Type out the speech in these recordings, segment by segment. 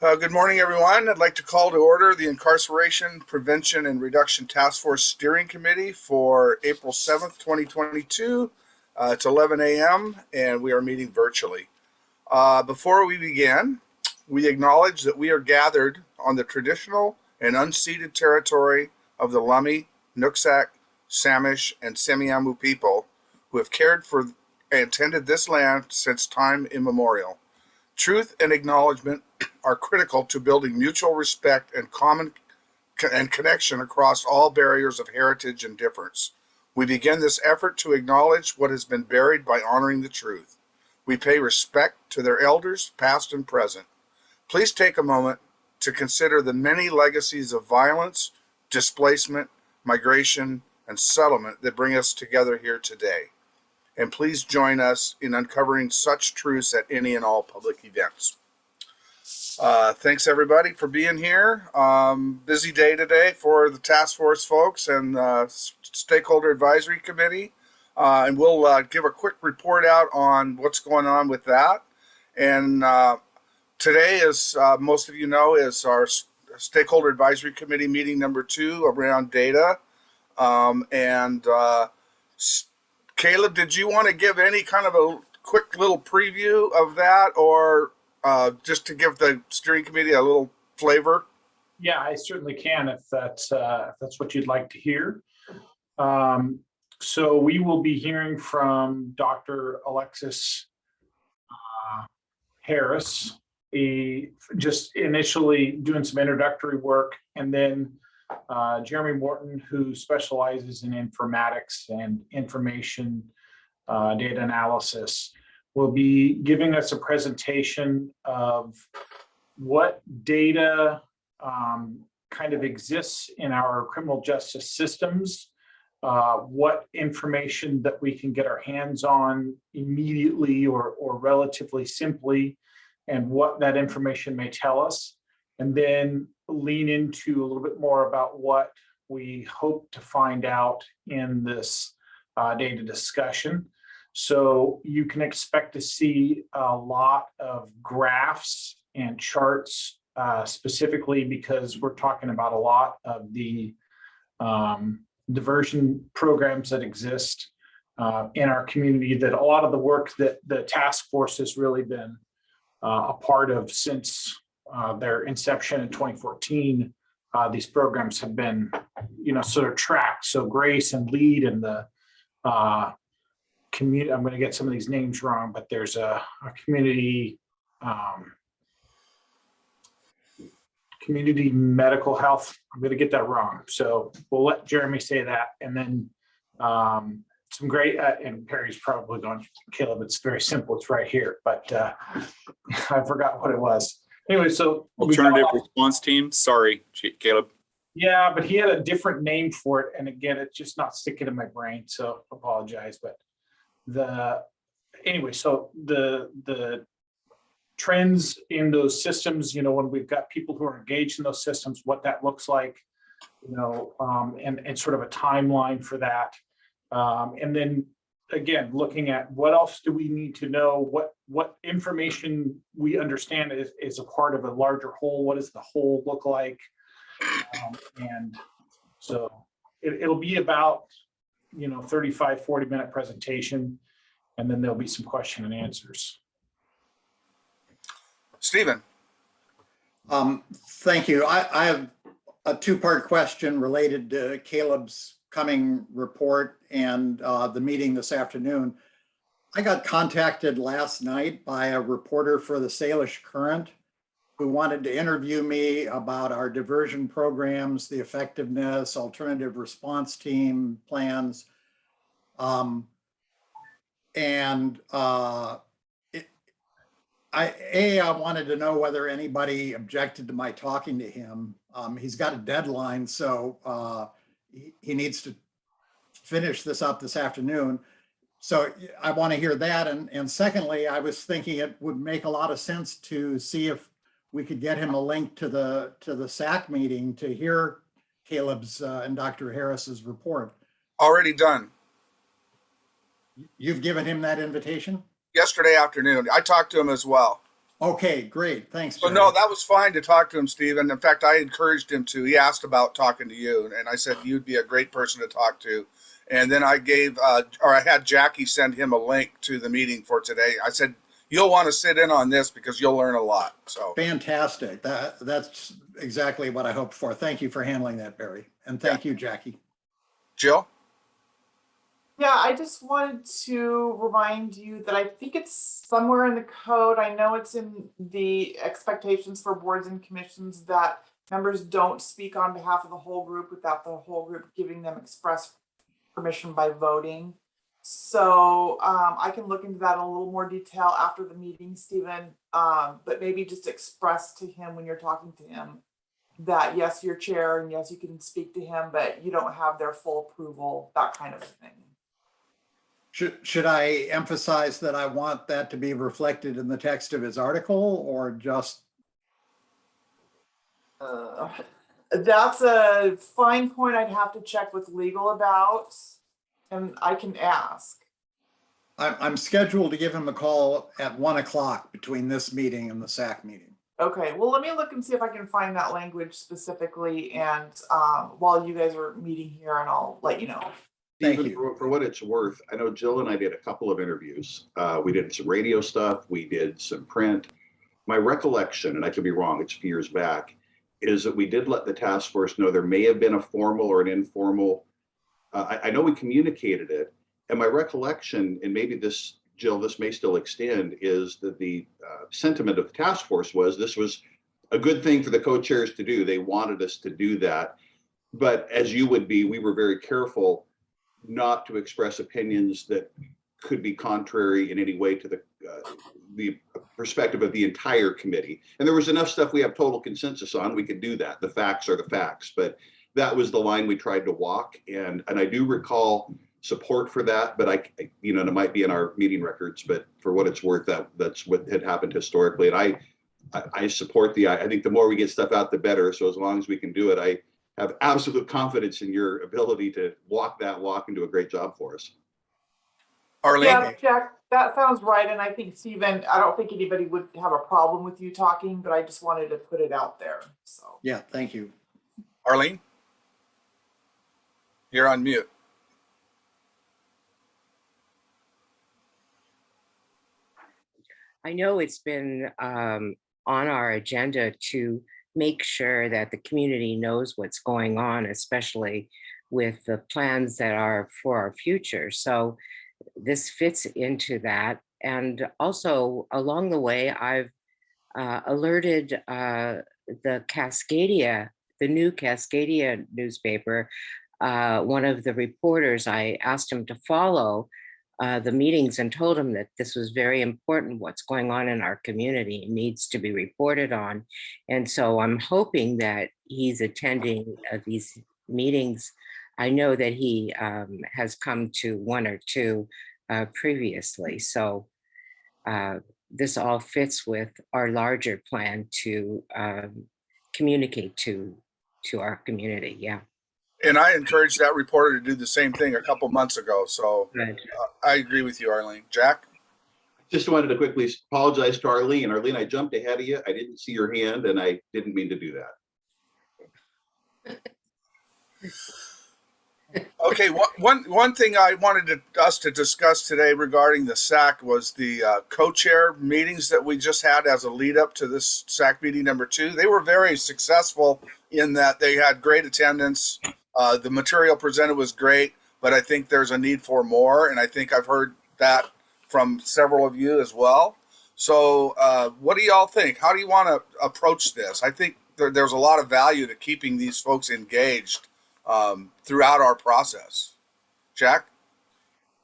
Good morning, everyone. I'd like to call to order the Incarceration Prevention and Reduction Task Force Steering Committee for April 7th, 2022. It's 11 a.m. and we are meeting virtually. Before we begin, we acknowledge that we are gathered on the traditional and unceded territory of the Lummi, Nooksack, Samish, and Semiahmoo people who have cared for and tended this land since time immemorial. Truth and acknowledgement are critical to building mutual respect and common connection across all barriers of heritage and difference. We begin this effort to acknowledge what has been buried by honoring the truth. We pay respect to their elders, past and present. Please take a moment to consider the many legacies of violence, displacement, migration, and settlement that bring us together here today. And please join us in uncovering such truths at any and all public events. Thanks everybody for being here. Busy day today for the task force folks and Stakeholder Advisory Committee. And we'll give a quick report out on what's going on with that. And today, as most of you know, is our Stakeholder Advisory Committee meeting number 2 around data. Caleb, did you want to give any kind of a quick little preview of that, or just to give the steering committee a little flavor? Yeah, I certainly can if that's what you'd like to hear. So we will be hearing from Dr. Alexis Harris, just initially doing some introductory work, and then Jeremy Morton, who specializes in informatics and information data analysis, will be giving us a presentation of what data kind of exists in our criminal justice systems, what information that we can get our hands on immediately or relatively simply, and what that information may tell us, and then lean into a little bit more about what we hope to find out in this data discussion. So you can expect to see a lot of graphs and charts, specifically because we're talking about a lot of the diversion programs that exist in our community, that a lot of the work that the task force has really been a part of since their inception in 2014. These programs have been, sort of tracked. So Grace and Lead and the community, I'm going to get some of these names wrong, but there's a community medical health. I'm going to get that wrong. So we'll let Jeremy say that. And then some great, and Perry's probably going, Caleb, it's very simple. It's right here, but I forgot what it was. Anyway, so alternative response team. Sorry, Caleb. Yeah, but he had a different name for it, and again, it's just not sticking in my brain. So apologize. But so the trends in those systems, when we've got people who are engaged in those systems, what that looks like, and sort of a timeline for that, and then again, looking at what else do we need to know, what information we understand is a part of a larger whole. What does the whole look like? And so it'll be about, 35, 40-minute presentation, and then there'll be some question and answers. Stephen. Thank you. I have a two-part question related to Caleb's coming report and the meeting this afternoon. I got contacted last night by a reporter for the Salish Current who wanted to interview me about our diversion programs, the effectiveness, alternative response team plans. I wanted to know whether anybody objected to my talking to him. He's got a deadline, so he needs to finish this up this afternoon. So I want to hear that. And secondly, I was thinking it would make a lot of sense to see if we could get him a link to the SAC meeting to hear Caleb's and Dr. Harris's report. Already done. You've given him that invitation? Yesterday afternoon. I talked to him as well. Okay, great. Thanks, So Jerry. no, that was fine to talk to him, Steve. And in fact, I encouraged him to. He asked about talking to you, and I said you'd be a great person to talk to. And then I I had Jackie send him a link to the meeting for today. I said you'll want to sit in on this because you'll learn a lot. So Fantastic. That's exactly what I hoped for. Thank you for handling that, Barry. And thank you, Jackie. Jill, Yeah, I just wanted to remind you that I think it's somewhere in the code. I know it's in the expectations for boards and commissions that members don't speak on behalf of the whole group without the whole group giving them express permission by voting. So I can look into that in a little more detail after the meeting, Stephen. But maybe just express to him when you're talking to him that yes, you're chair and yes, you can speak to him, but you don't have their full approval, that kind of thing. Should I emphasize that I want that to be reflected in the text of his article, or just? That's a fine point I'd have to check with legal about, and I can ask. I'm scheduled to give him a call at 1 o'clock between this meeting and the SAC meeting. Okay, well, let me look and see if I can find that language specifically, and while you guys are meeting here, and I'll let you know. Thank Stephen, you. for what it's worth, I know Jill and I did a couple of interviews. We did some radio stuff. We did some print. My recollection, and I could be wrong, it's a few years back, is that we did let the task force know there may have been a formal or an informal. I know we communicated it, and my recollection, and maybe this, Jill, this may still extend, is that the sentiment of the task force was this was a good thing for the co-chairs to do. They wanted us to do that. But as you would be, we were very careful not to express opinions that could be contrary in any way to the perspective of the entire committee. And there was enough stuff we have total consensus on, we could do that. The facts are the facts, but that was the line we tried to walk. And I do recall support for that, but it might be in our meeting records, but for what it's worth, that's what had happened historically. And I support I think the more we get stuff out, the better. So as long as we can do it, I have absolute confidence in your ability to walk that walk and do a great job for us. Arlene. Yeah, Jack, that sounds right, and I think Stephen, I don't think anybody would have a problem with you talking, but I just wanted to put it out there, so. Yeah, thank you. Arlene, you're on mute. I know it's been on our agenda to make sure that the community knows what's going on, especially with the plans that are for our future. So this fits into that. And also along the way, I've alerted the Cascadia, the new Cascadia newspaper, one of the reporters, I asked him to follow the meetings and told him that this was very important. What's going on in our community needs to be reported on. And so I'm hoping that he's attending these meetings. I know that he has come to one or two previously. So this all fits with our larger plan to communicate to our community. Yeah. And I encouraged that reporter to do the same thing a couple months ago. So Good. I agree with you, Arlene. Jack? Just wanted to quickly apologize to Arlene. Arlene, I jumped ahead of you. I didn't see your hand and I didn't mean to do that. Okay, one thing I wanted us to discuss today regarding the SAC was the co-chair meetings that we just had as a lead up to this SAC meeting number 2. They were very successful in that they had great attendance. The material presented was great, but I think there's a need for more, and I think I've heard that from several of you as well. So what do y'all think? How do you want to approach this? I think there's a lot of value to keeping these folks engaged throughout our process. Jack?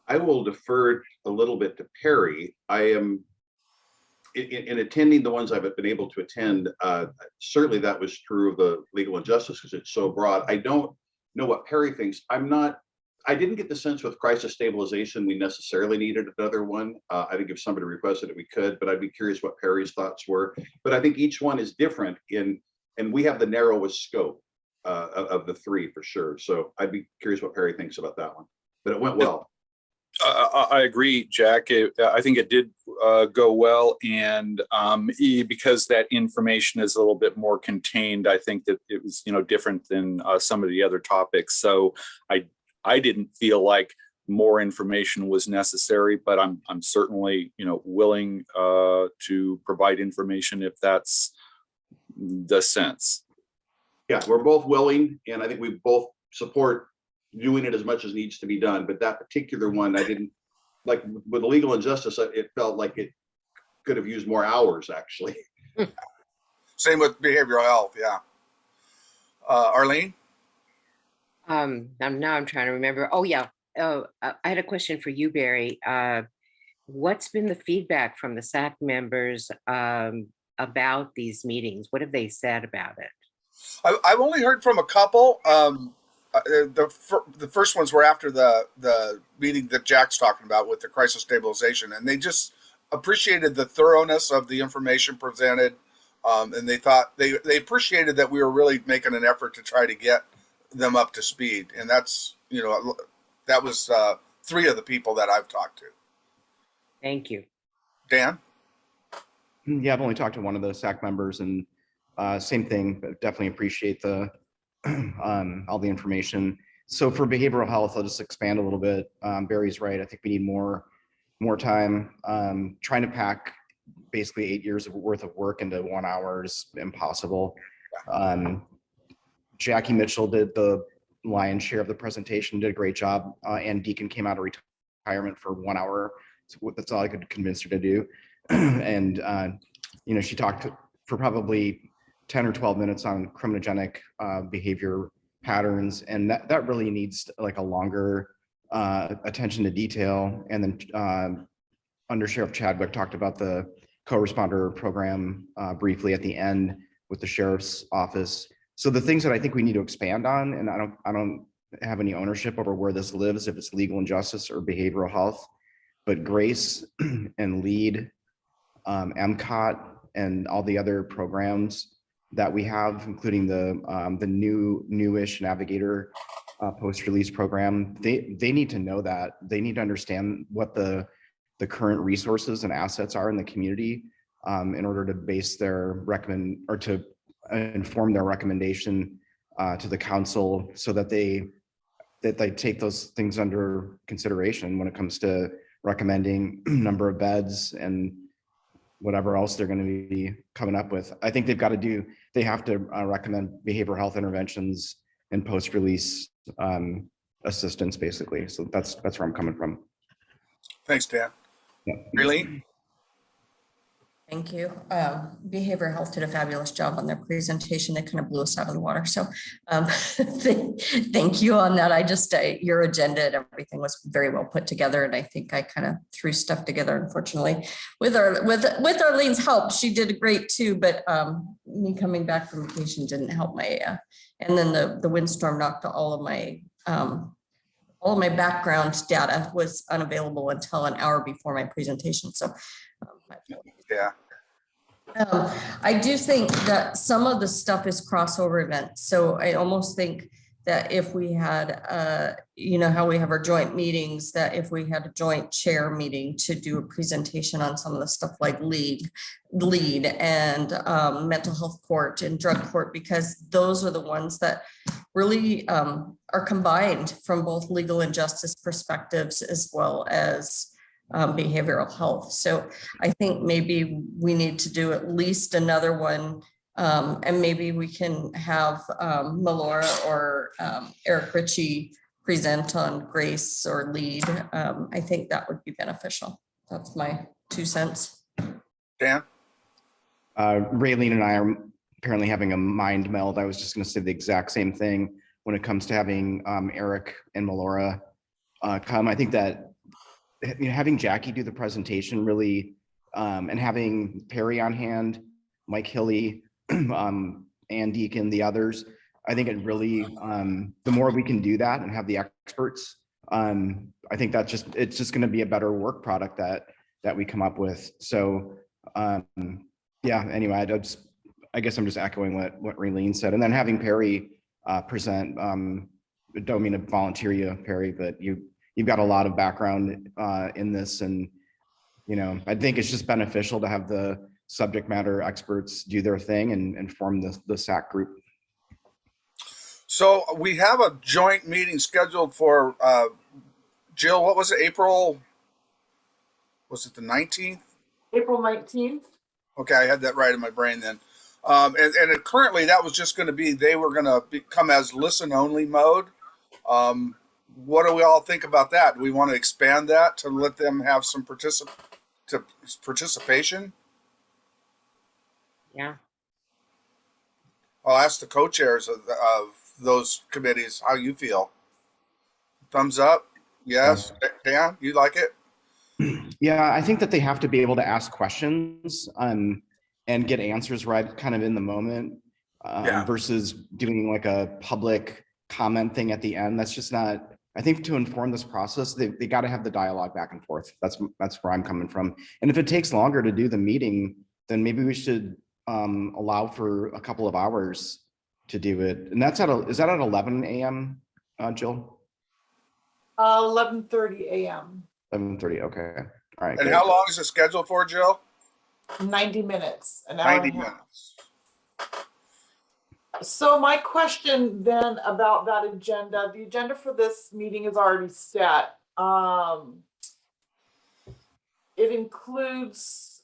I will defer a little bit to Perry. I am in attending the ones I've been able to attend. Certainly that was true of the legal and justice because it's so broad. I don't know what Perry thinks. I didn't get the sense with crisis stabilization we necessarily needed another one. I think if somebody requested it, we could, but I'd be curious what Perry's thoughts were. But I think each one is different and we have the narrowest scope of the 3 for sure. So I'd be curious what Perry thinks about that one, but it went well. I agree, Jack. I think it did go well, and because that information is a little bit more contained, I think that it was, different than some of the other topics. So I didn't feel like more information was necessary, but I'm certainly, willing to provide information if that's the sense. Yeah, we're both willing, and I think we both support doing it as much as needs to be done. But that particular one, I didn't like with legal and justice. It felt like it could have used more hours, actually. Same with behavioral health. Yeah. Arlene? I'm trying to remember. Oh, yeah. Oh, I had a question for you, Barry. What's been the feedback from the SAC members about these meetings? What have they said about it? I've only heard from a couple. The first ones were after the meeting that Jack's talking about with the crisis stabilization, and they just appreciated the thoroughness of the information presented, and they thought they appreciated that we were really making an effort to try to get them up to speed, and that's that was 3 of the people that I've talked to. Thank you. Dan? Yeah, I've only talked to one of the SAC members, and same thing, but definitely appreciate the all the information. So for behavioral health, I'll just expand a little bit. Barry's right. I think we need more time. Trying to pack basically 8 years worth of work into 1 hour is impossible. Jackie Mitchell did the lion's share of the presentation, did a great job. And Deacon came out of retirement for 1 hour. So that's all I could convince her to do. And she talked for probably 10 or 12 minutes on criminogenic behavior patterns, and that really needs like a longer attention to detail. And then Under Sheriff Chadwick talked about the co-responder program briefly at the end with the sheriff's office. So the things that I think we need to expand on, and I don't have any ownership over where this lives, if it's legal and justice or behavioral health, but GRACE and LEAD, MCOT, and all the other programs that we have, including the newish Navigator post-release program, they need to know that. They need to understand what the current resources and assets are in the community in order to base their to inform their recommendation to the council, so that they take those things under consideration when it comes to recommending number of beds and whatever else they're going to be coming up with. I think they have to recommend behavioral health interventions and post-release assistance, basically. So that's where I'm coming from. Thanks, Dan. Yeah. Raylene? Thank you. Behavioral health did a fabulous job on their presentation. They kind of blew us out of the water. So thank you on that. Your agenda and everything was very well put together. And I think I kind of threw stuff together, unfortunately, with Arlene's help. She did great too, but me coming back from vacation didn't help my, and then the windstorm knocked all of my background data was unavailable until an hour before my presentation. So Yeah. I do think that some of the stuff is crossover events. So I almost think that if we had, how we have our joint meetings, that if we had a joint chair meeting to do a presentation on some of the stuff like LEAD and mental health court and drug court, because those are the ones that really are combined from both legal and justice perspectives as well as behavioral health. So I think maybe we need to do at least another one, and maybe we can have Melora or Eric Ritchie present on GRACE or LEAD. I think that would be beneficial. That's my 2 cents. Dan? Raylene and I are apparently having a mind meld. I was just going to say the exact same thing when it comes to having Eric and Melora come. I think that having Jackie do the presentation really, and having Perry on hand, Mike Hilly, Ann Deacon, the others, I think it really, the more we can do that and have the experts, I think it's just going to be a better work product that we come up with. So yeah, anyway, I guess I'm just echoing what Raylene said, and then having Perry present. Don't mean to volunteer you, Perry, but you've got a lot of background in this, and I think it's just beneficial to have the subject matter experts do their thing and form the SAC group. So we have a joint meeting scheduled for Jill. What was it? April? Was it the 19th? April 19th. Okay, I had that right in my brain then. Currently that was just going to be, they were going to come as listen only mode. What do we all think about that? Do we want to expand that to let them have some participation? Yeah. I'll ask the co-chairs of those committees how you feel. Thumbs up? Yes. Dan, you like it? Yeah, I think that they have to be able to ask questions and get answers right kind of in the moment versus doing like a public comment thing at the end. That's just not, I think to inform this process, they got to have the dialogue back and forth. That's where I'm coming from. And if it takes longer to do the meeting, then maybe we should allow for a couple of hours to do it. And that's is that at 11 a.m., Jill? 11:30 a.m. 11:30, okay. All right. And great. how long is it scheduled for, Jill? 90 minutes, an hour 90 and a half. minutes. So my question then about that agenda, the agenda for this meeting is already set. It includes,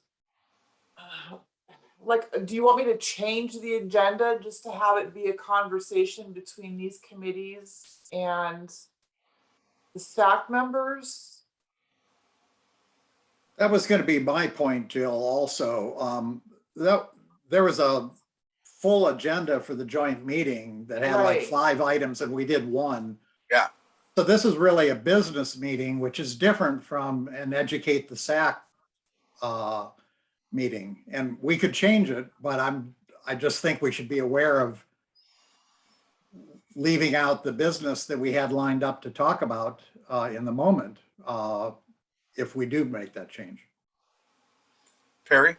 do you want me to change the agenda just to have it be a conversation between these committees and the SAC members? That was going to be my point, Jill, also. There was a full agenda for the joint meeting that had like Right. 5 items and we did 1. Yeah. So this is really a business meeting, which is different from an educate the SAC meeting. And we could change it, but I just think we should be aware of leaving out the business that we had lined up to talk about in the moment if we do make that change. Perry?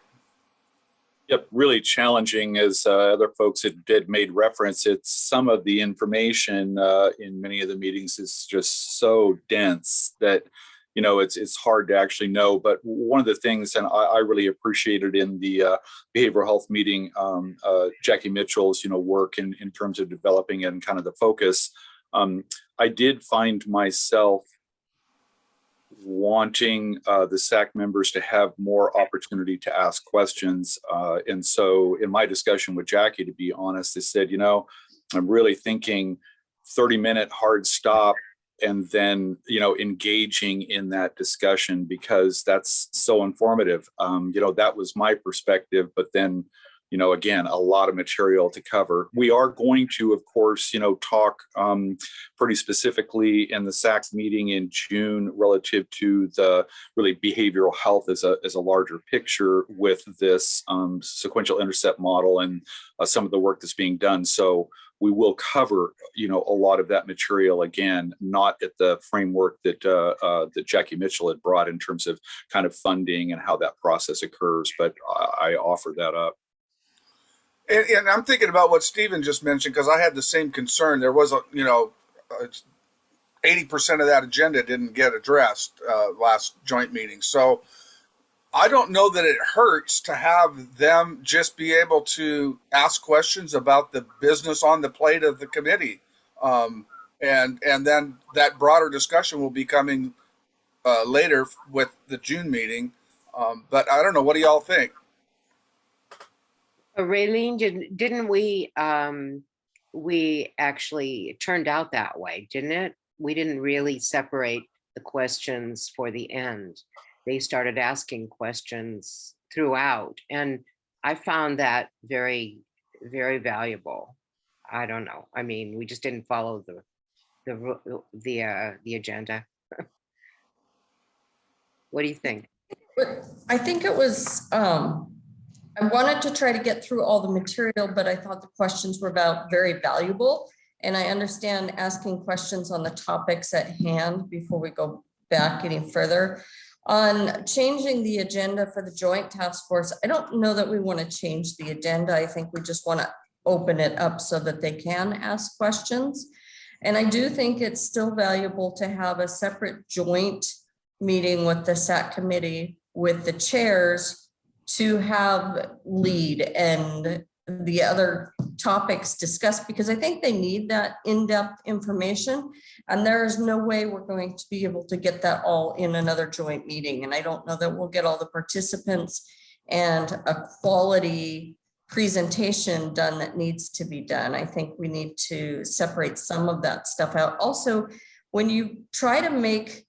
Yep, really challenging, as other folks had made reference. It's some of the information in many of the meetings is just so dense that it's hard to actually know. But one of the things, and I really appreciated in the behavioral health meeting, Jackie Mitchell's work in terms of developing and kind of the focus. I did find myself wanting the SAC members to have more opportunity to ask questions. And so in my discussion with Jackie, to be honest, I said, I'm really thinking 30-minute hard stop and then, engaging in that discussion, because that's so informative. That was my perspective, but then, again, a lot of material to cover. We are going to, of course, talk pretty specifically in the SAC meeting in June relative to the really behavioral health as a larger picture with this sequential intercept model and some of the work that's being done. So we will cover, a lot of that material, again, not at the framework that that Jackie Mitchell had brought in terms of kind of funding and how that process occurs, but I offer that up. And I'm thinking about what Stephen just mentioned, because I had the same concern. There was 80% of that agenda didn't get addressed last joint meeting. So I don't know that it hurts to have them just be able to ask questions about the business on the plate of the committee. And then that broader discussion will be coming later with the June meeting. But I don't know. What do y'all think? Raylene, didn't we actually, it turned out that way, didn't it? We didn't really separate the questions for the end. They started asking questions throughout, and I found that very, very valuable. I don't know. I mean, we just didn't follow the agenda. What do you think? I think it was, I wanted to try to get through all the material, but I thought the questions were very valuable. And I understand asking questions on the topics at hand before we go back any further. On changing the agenda for the joint task force, I don't know that we want to change the agenda. I think we just want to open it up so that they can ask questions. And I do think it's still valuable to have a separate joint meeting with the SAC committee with the chairs to have lead and the other topics discussed, because I think they need that in-depth information. And there is no way we're going to be able to get that all in another joint meeting. And I don't know that we'll get all the participants and a quality presentation done that needs to be done. I think we need to separate some of that stuff out. Also, when you try to make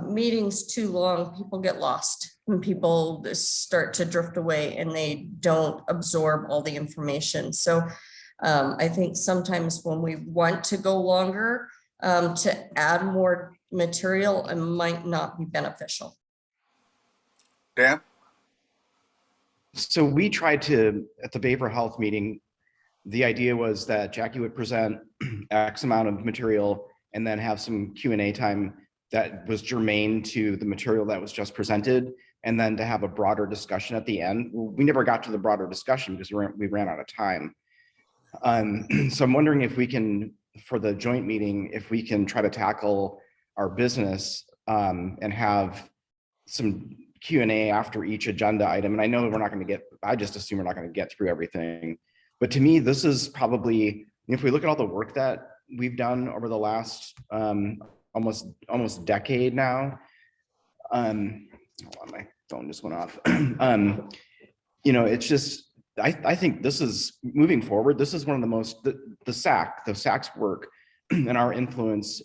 meetings too long, people get lost and people start to drift away and they don't absorb all the information. So I think sometimes when we want to go longer, to add more material, it might not be beneficial. Dan? So we tried to, at the behavioral health meeting, the idea was that Jackie would present X amount of material and then have some Q&A time that was germane to the material that was just presented, and then to have a broader discussion at the end. We never got to the broader discussion because we ran out of time. So I'm wondering if we can, for the joint meeting, if we can try to tackle our business and have some Q&A after each agenda item. And I know we're not going to get, I just assume we're not going to get through everything. But to me, this is probably, if we look at all the work that we've done over the last almost decade now. Hold on, my phone just went off. It's just, I think this is moving forward. This is one of the most, the SAC's work and our influence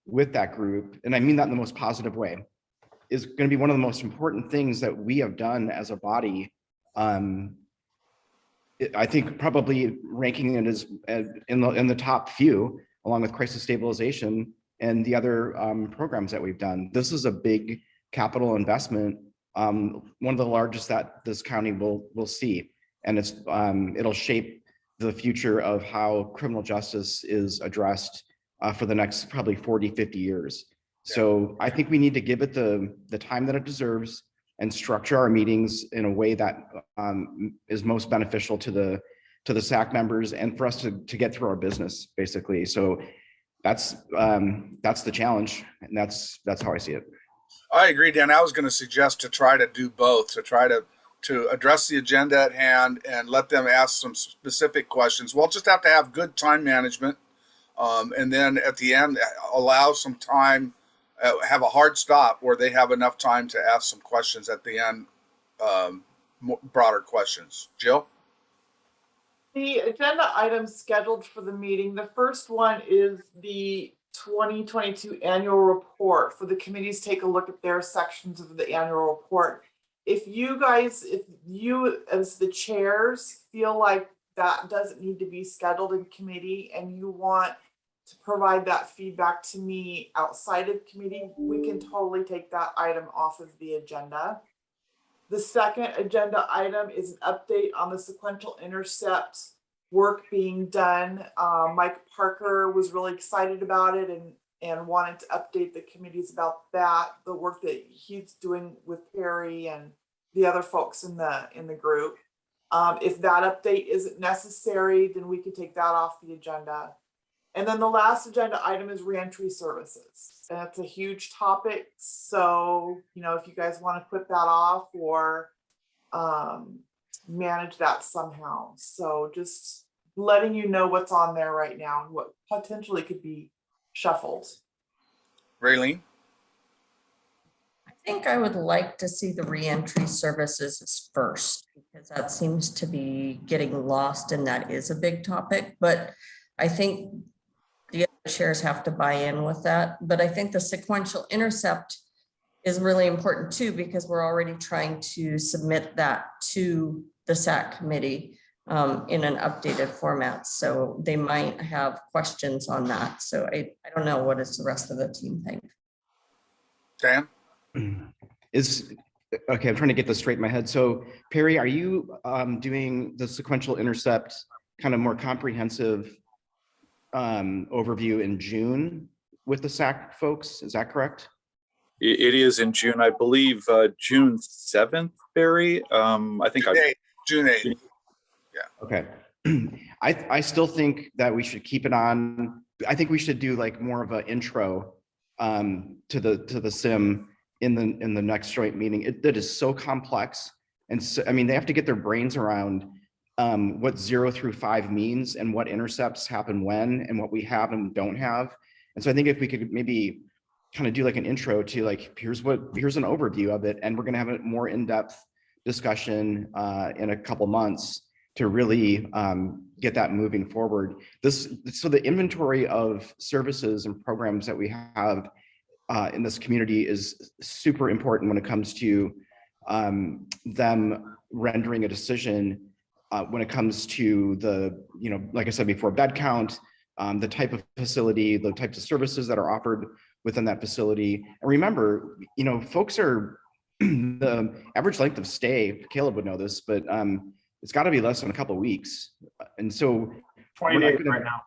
with that group, and I mean that in the most positive way, is going to be one of the most important things that we have done as a body. I think probably ranking it as in the top few, along with crisis stabilization and the other programs that we've done. This is a big capital investment, one of the largest that this county will see, and it'll shape the future of how criminal justice is addressed for the next probably 40, 50 years. So I think we need to give it the time that it deserves and structure our meetings in a way that is most beneficial to the SAC members and for us to get through our business, basically. So that's the challenge, and that's how I see it. I agree, Dan. I was going to suggest to try to do both, to try to address the agenda at hand and let them ask some specific questions. We'll just have to have good time management, and then at the end allow some time. Have a hard stop where they have enough time to ask some questions at the end, broader questions. Jill? The agenda items scheduled for the meeting, the first one is the 2022 annual report for the committees. Take a look at their sections of the annual report. If you as the chairs feel like that doesn't need to be scheduled in committee and you want to provide that feedback to me outside of committee, we can totally take that item off of the agenda. The second agenda item is an update on the sequential intercept work being done. Mike Parker was really excited about it and wanted to update the committees about that, the work that he's doing with Perry and the other folks in the group. If that update isn't necessary, then we could take that off the agenda. And then the last agenda item is reentry services. And it's a huge topic. So, if you guys want to put that off or manage that somehow. So just letting you know what's on there right now and what potentially could be shuffled. Raylene? I think I would like to see the reentry services first, because that seems to be getting lost and that is a big topic. But I think the other chairs have to buy in with that. But I think the sequential intercept is really important too, because we're already trying to submit that to the SAC committee in an updated format. So they might have questions on that. So I don't know, what does the rest of the team think? Dan? Okay, I'm trying to get this straight in my head. So Perry, are you doing the sequential intercept kind of more comprehensive overview in June with the SAC folks? Is that correct? It is in June, I believe, June 7th, Barry. I think June 8th. Okay. I still think that we should keep it on I think we should do like more of an intro to the sim in the next joint meeting. That is so complex. And so, I mean, they have to get their brains around what 0 through 5 means and what intercepts happen when and what we have and don't have. And so I think if we could maybe kind of do like an intro to like, here's an overview of it. And we're going to have a more in-depth discussion in a couple months to really get that moving forward. So the inventory of services and programs that we have in this community is super important when it comes to them rendering a decision when it comes to the, like I said before, bed count, the type of facility, the types of services that are offered within that facility. And remember, folks are the average length of stay, Caleb would know this, but it's got to be less than a couple of weeks. And so 20 days right now.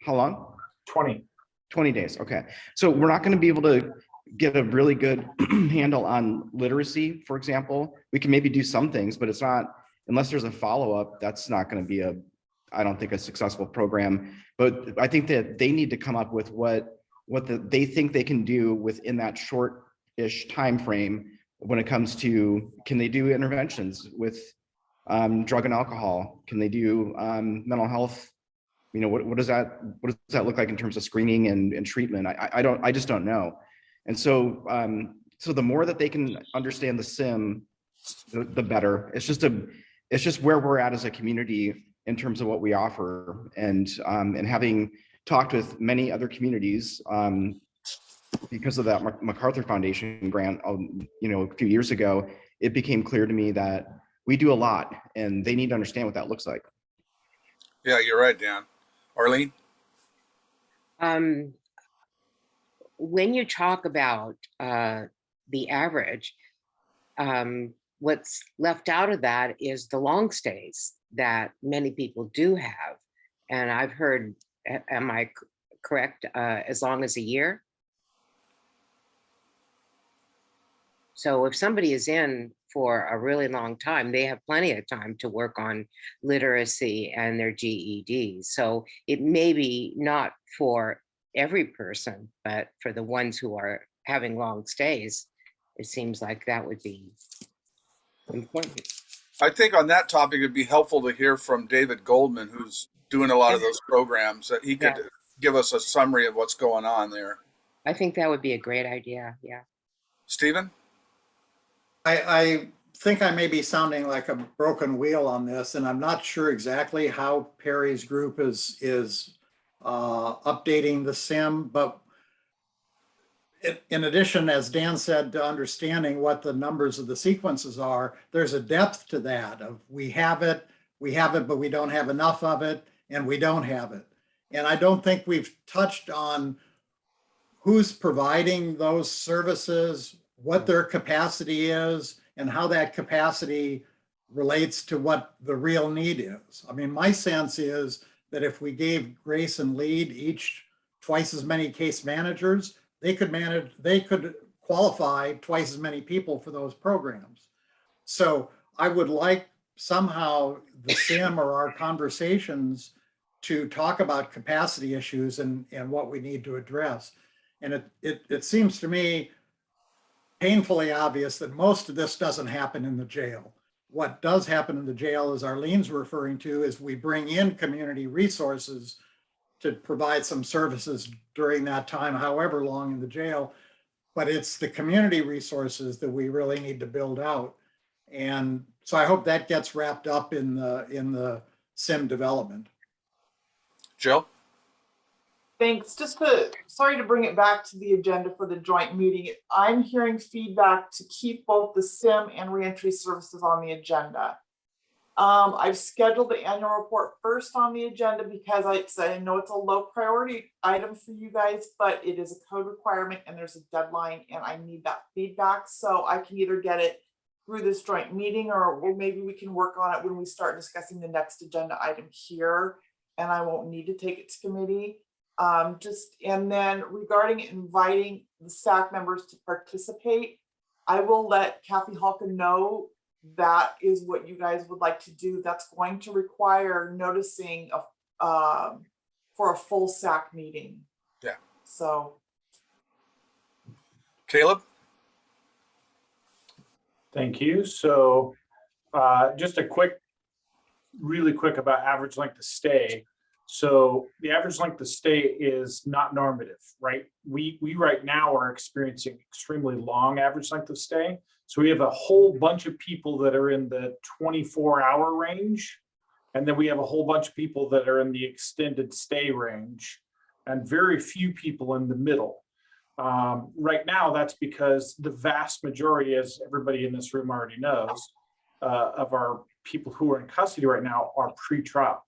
How long? 20. 20 days. Okay. So we're not going to be able to get a really good handle on literacy, for example. We can maybe do some things, but it's not, unless there's a follow-up, that's not going to be I don't think a successful program. But I think that they need to come up with what they think they can do within that short-ish time frame when it comes to, can they do interventions with drug and alcohol? Can they do mental health? What does that look like in terms of screening and treatment? I just don't know. And so the more that they can understand the sim, the better. It's just where we're at as a community in terms of what we offer. And having talked with many other communities because of that MacArthur Foundation grant, a few years ago, it became clear to me that we do a lot and they need to understand what that looks like. Yeah, you're right, Dan. Arlene? When you talk about the average, what's left out of that is the long stays that many people do have. And I've heard, am I correct, as long as a year? So if somebody is in for a really long time, they have plenty of time to work on literacy and their GEDs. So it may be not for every person, but for the ones who are having long stays, it seems like that would be important. I think on that topic, it'd be helpful to hear from David Goldman, who's doing a lot of those programs, that he could give us a summary of what's going on there. I think that would be a great idea. Yeah. Stephen? I think I may be sounding like a broken wheel on this, and I'm not sure exactly how Perry's group is updating the SIM, but in addition, as Dan said, to understanding what the numbers of the sequences are, there's a depth to that of we have it, but we don't have enough of it, and we don't have it. And I don't think we've touched on who's providing those services, what their capacity is, and how that capacity relates to what the real need is. I mean, my sense is that if we gave Grace and Lead each twice as many case managers, they could qualify twice as many people for those programs. So I would like somehow the SIM or our conversations to talk about capacity issues and what we need to address. And it seems to me painfully obvious that most of this doesn't happen in the jail. What does happen in the jail, as Arlene's referring to, is we bring in community resources to provide some services during that time, however long in the jail. But it's the community resources that we really need to build out. And so I hope that gets wrapped up in the SIM development. Jill? Thanks. Sorry to bring it back to the agenda for the joint meeting. I'm hearing feedback to keep both the SIM and reentry services on the agenda. I've scheduled the annual report first on the agenda because I know it's a low priority item for you guys, but it is a code requirement and there's a deadline and I need that feedback. So I can either get it through this joint meeting or maybe we can work on it when we start discussing the next agenda item here and I won't need to take it to committee. And then regarding inviting the staff members to participate, I will let Kathy Halka know that is what you guys would like to do. That's going to require noticing for a full SAC meeting. Yeah. So, Caleb? Thank you. So just really quick about average length of stay. So the average length of stay is not normative, right? We right now are experiencing extremely long average length of stay. So we have a whole bunch of people that are in the 24-hour range. And then we have a whole bunch of people that are in the extended stay range and very few people in the middle. Right now, that's because the vast majority, as everybody in this room already knows, of our people who are in custody right now are pre-trial.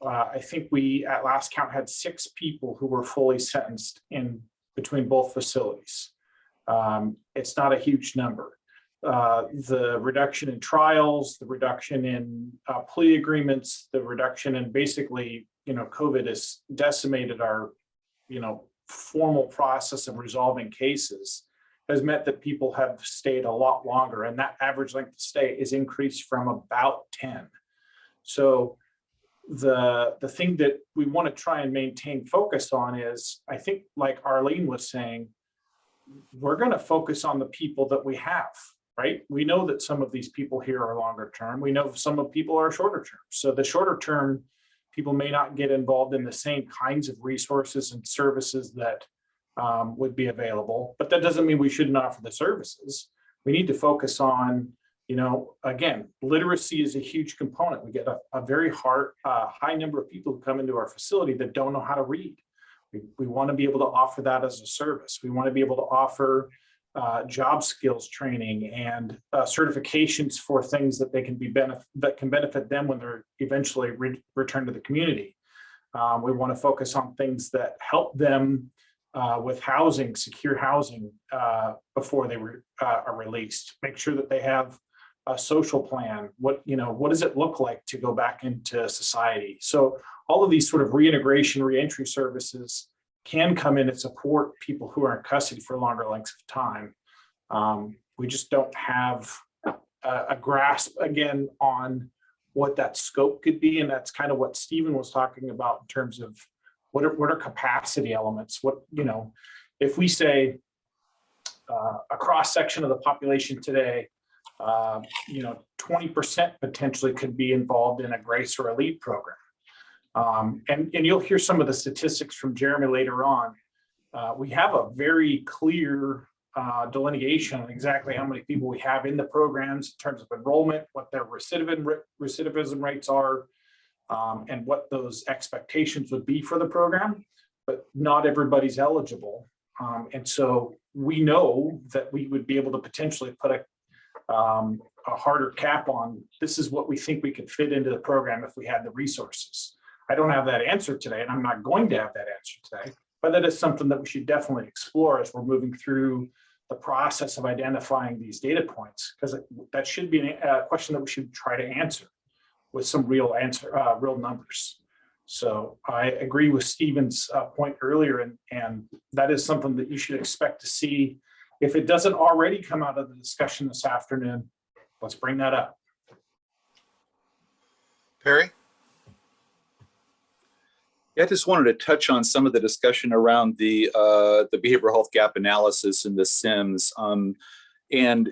I think we, at last count, had 6 people who were fully sentenced in between both facilities. It's not a huge number. The reduction in trials, the reduction in plea agreements, the reduction in basically, COVID has decimated our, formal process of resolving cases, has meant that people have stayed a lot longer, and that average length of stay is increased from about 10. So the thing that we want to try and maintain focus on is, I think, like Arlene was saying, we're going to focus on the people that we have, right? We know that some of these people here are longer term. We know some of people are shorter term. So the shorter term people may not get involved in the same kinds of resources and services that would be available, but that doesn't mean we shouldn't offer the services. We need to focus on, again, literacy is a huge component. We get a very high number of people who come into our facility that don't know how to read. We want to be able to offer that as a service. We want to be able to offer job skills training and certifications for things that they can that can benefit them when they're eventually return to the community. We want to focus on things that help them with housing, secure housing before they are released. Make sure that they have a social plan. What does it look like to go back into society? So all of these sort of reintegration, reentry services can come in and support people who are in custody for longer lengths of time. We just don't have a grasp, again, on what that scope could be. And that's kind of what Stephen was talking about in terms of what are capacity elements? If we say a cross section of the population today, 20% potentially could be involved in a GRACE or a LEAD program. And you'll hear some of the statistics from Jeremy later on. We have a very clear delineation on exactly how many people we have in the programs in terms of enrollment, what their recidivism rates are, and what those expectations would be for the program, but not everybody's eligible. And so we know that we would be able to potentially put a harder cap on, this is what we think we could fit into the program if we had the resources. I don't have that answer today, and I'm not going to have that answer today, but that is something that we should definitely explore as we're moving through the process of identifying these data points, because that should be a question that we should try to answer with some real numbers. So I agree with Stephen's point earlier, and that is something that you should expect to see. If it doesn't already come out of the discussion this afternoon, let's bring that up. Perry? Yeah, I just wanted to touch on some of the discussion around the behavioral health gap analysis in the SIMS, and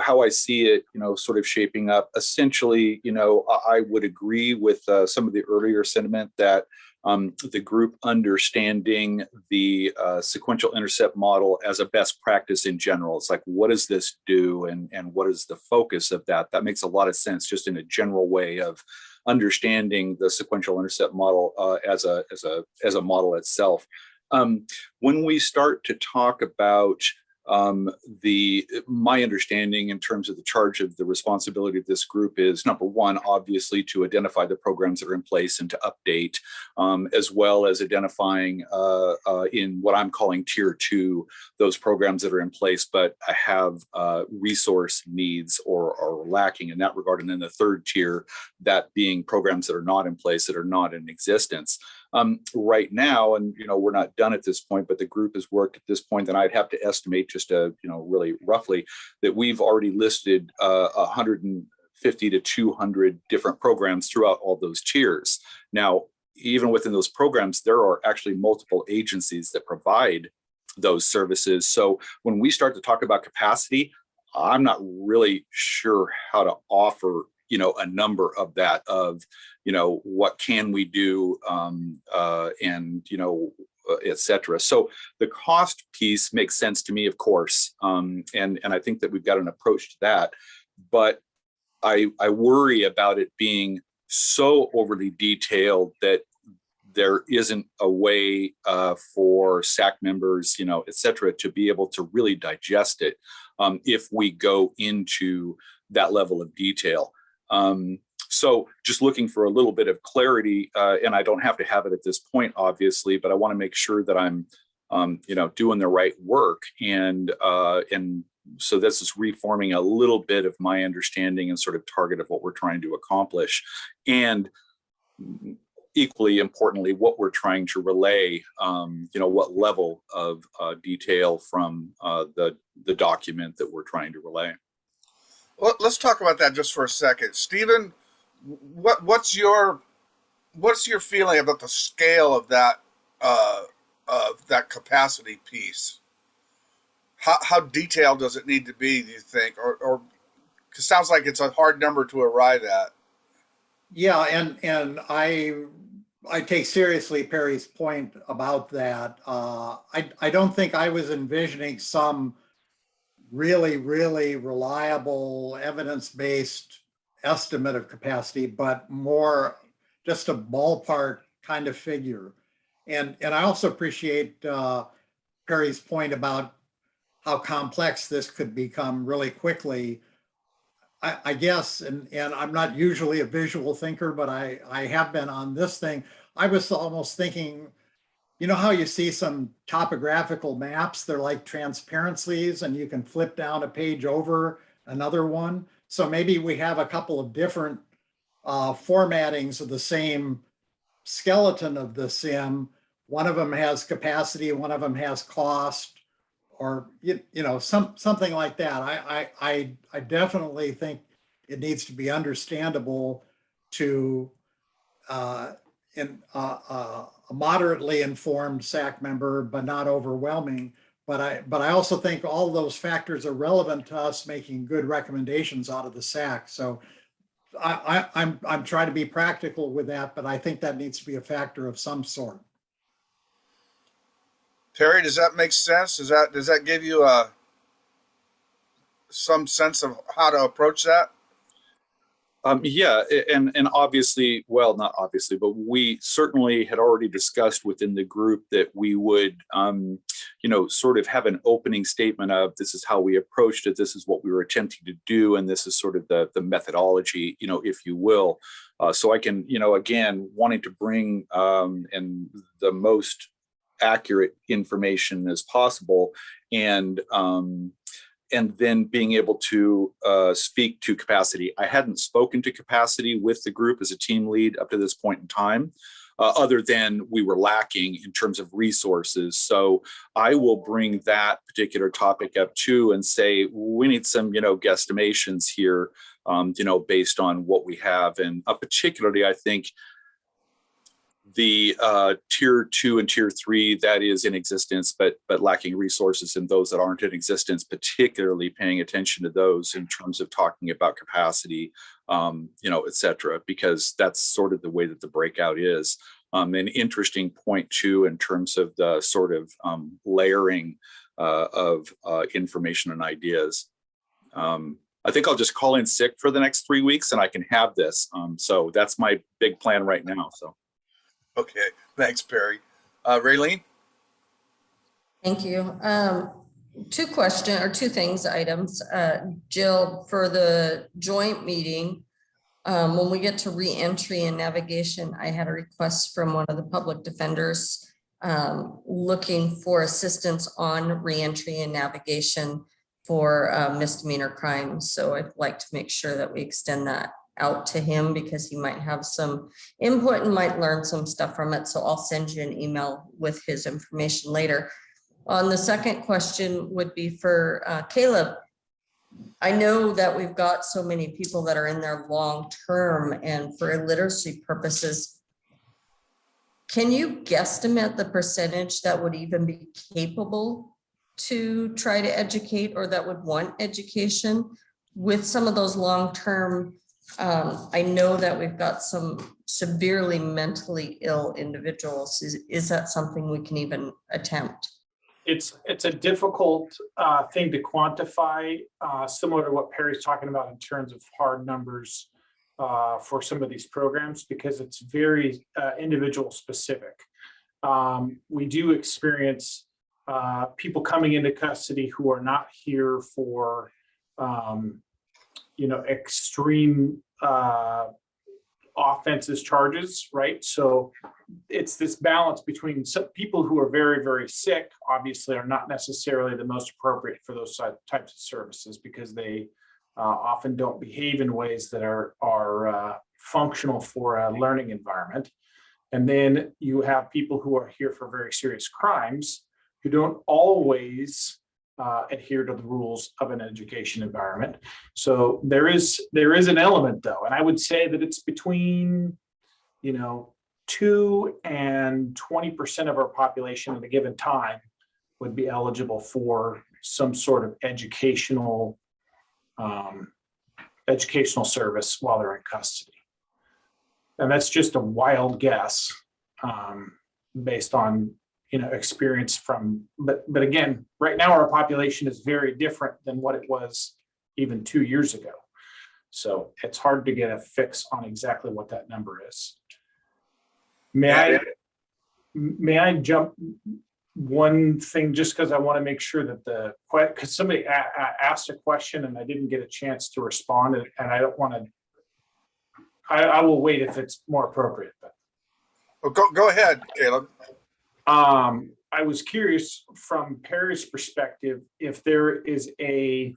how I see it, sort of shaping up. Essentially, I would agree with some of the earlier sentiment that the group understanding the sequential intercept model as a best practice in general. It's like, what does this do, and what is the focus of that? That makes a lot of sense, just in a general way of understanding the sequential intercept model as a model itself. When we start to talk about my understanding in terms of the charge of the responsibility of this group is, number one, obviously to identify the programs that are in place and to update, as well as identifying in what I'm calling tier 2, those programs that are in place but have resource needs or are lacking in that regard. And then the third tier, that being programs that are not in place, that are not in existence. Right now, and we're not done at this point, but the group has worked at this point, and I'd have to estimate just really roughly that we've already listed 150 to 200 different programs throughout all those tiers. Now, even within those programs, there are actually multiple agencies that provide those services. So when we start to talk about capacity, I'm not really sure how to offer, a number of that of, what can we do, and, et cetera. So the cost piece makes sense to me, of course. And I think that we've got an approach to that, but I worry about it being so overly detailed that there isn't a way for SAC members, et cetera, to be able to really digest it if we go into that level of detail. So just looking for a little bit of clarity, and I don't have to have it at this point, obviously, but I want to make sure that I'm, doing the right work. And so this is reforming a little bit of my understanding and sort of target of what we're trying to accomplish. And equally importantly, what we're trying to relay, what level of detail from the document that we're trying to relay. Well, let's talk about that just for a second. Stephen, what's your feeling about the scale of that capacity piece? How detailed does it need to be, do you think? Or it sounds like it's a hard number to arrive at. Yeah, and I take seriously Perry's point about that. I don't think I was envisioning some really, really reliable evidence-based estimate of capacity, but more just a ballpark kind of figure. And I also appreciate Perry's point about how complex this could become really quickly. I guess, and I'm not usually a visual thinker, but I have been on this thing. I was almost thinking, how you see some topographical maps, they're like transparencies and you can flip down a page over another one. So maybe we have a couple of different formattings of the same skeleton of the SIM. One of them has capacity, one of them has cost, or something like that. I definitely think it needs to be understandable to a moderately informed SAC member, but not overwhelming. But I also think all those factors are relevant to us making good recommendations out of the SAC. So I'm trying to be practical with that, but I think that needs to be a factor of some sort. Terry, does that make sense? Does that give you some sense of how to approach that? Yeah, and obviously, well, not obviously, but we certainly had already discussed within the group that we would, sort of have an opening statement of this is how we approached it, this is what we were attempting to do, and this is sort of the methodology, if you will. So I can, again, wanting to bring and the most accurate information as possible, and then being able to speak to capacity. I hadn't spoken to capacity with the group as a team lead up to this point in time, other than we were lacking in terms of resources. So I will bring that particular topic up too and say, we need some, guesstimations here, based on what we have. And particularly, I think, the tier 2 and tier 3 that is in existence, but lacking resources, and those that aren't in existence, particularly paying attention to those in terms of talking about capacity, et cetera, because that's sort of the way that the breakout is. An interesting point too, in terms of the sort of layering of information and ideas. I think I'll just call in sick for the next 3 weeks and I can have this. So that's my big plan right now. So. Okay, thanks, Perry. Raylene? Thank you. Two items. Jill, for the joint meeting, when we get to re-entry and navigation, I had a request from one of the public defenders looking for assistance on re-entry and navigation for misdemeanor crimes. So I'd like to make sure that we extend that out to him because he might have some input and might learn some stuff from it. So I'll send you an email with his information later. On the second question would be for Caleb. I know that we've got so many people that are in there long term, and for illiteracy purposes, can you guesstimate the percentage that would even be capable to try to educate or that would want education with some of those long-term? I know that we've got some severely mentally ill individuals. Is that something we can even attempt? It's a difficult thing to quantify, similar to what Perry's talking about in terms of hard numbers for some of these programs, because it's very individual specific. We do experience people coming into custody who are not here for extreme offenses charges, right? So it's this balance between some people who are very, very sick, obviously are not necessarily the most appropriate for those types of services, because they often don't behave in ways that are functional for a learning environment. And then you have people who are here for very serious crimes who don't always adhere to the rules of an education environment. So there is an element, though, and I would say that it's between 2 and 20% of our population at a given time would be eligible for some sort of educational service while they're in custody. And that's just a wild guess based on experience from, but again, right now our population is very different than what it was even 2 years ago. So it's hard to get a fix on exactly what that number is. May I jump one thing, just because I want to make sure that because somebody asked a question and I didn't get a chance to respond, and I don't want to, I will wait if it's more appropriate. But Go ahead, Caleb. I was curious from Perry's perspective if there is a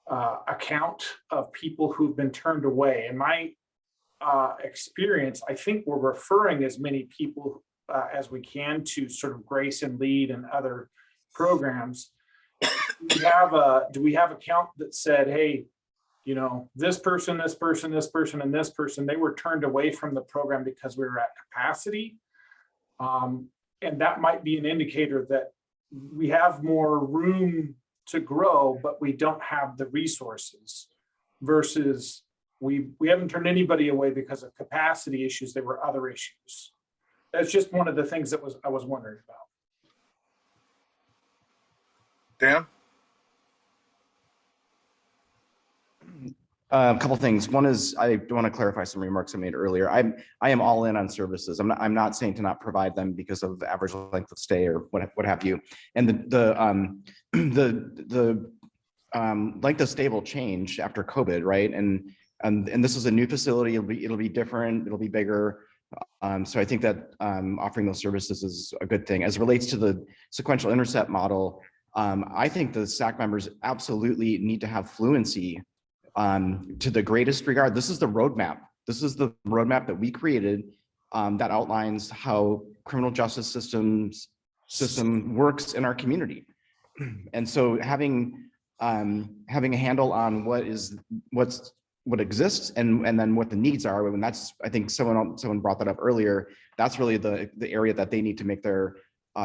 account of people who've been turned away. In my experience, I think we're referring as many people as we can to sort of Grace and Lead and other programs. Do we have a count that said, hey, this person, this person, this person, and this person, they were turned away from the program because we were at capacity? And that might be an indicator that we have more room to grow, but we don't have the resources, versus we haven't turned anybody away because of capacity issues. There were other issues. That's just one of the things that I was wondering about. Dan? A couple things. One is I want to clarify some remarks I made earlier. I am all in on services. I'm not saying to not provide them because of average length of stay or what have you. And the length of stay will change after COVID, right? And this is a new facility. It'll be different. It'll be bigger. So I think that offering those services is a good thing. As it relates to the sequential intercept model, I think the SAC members absolutely need to have fluency to the greatest regard. This is the roadmap. This is the roadmap that we created that outlines how criminal justice system works in our community. And so having a handle on what exists and then what the needs are, and that's, I think someone brought that up earlier, that's really the area that they need to make their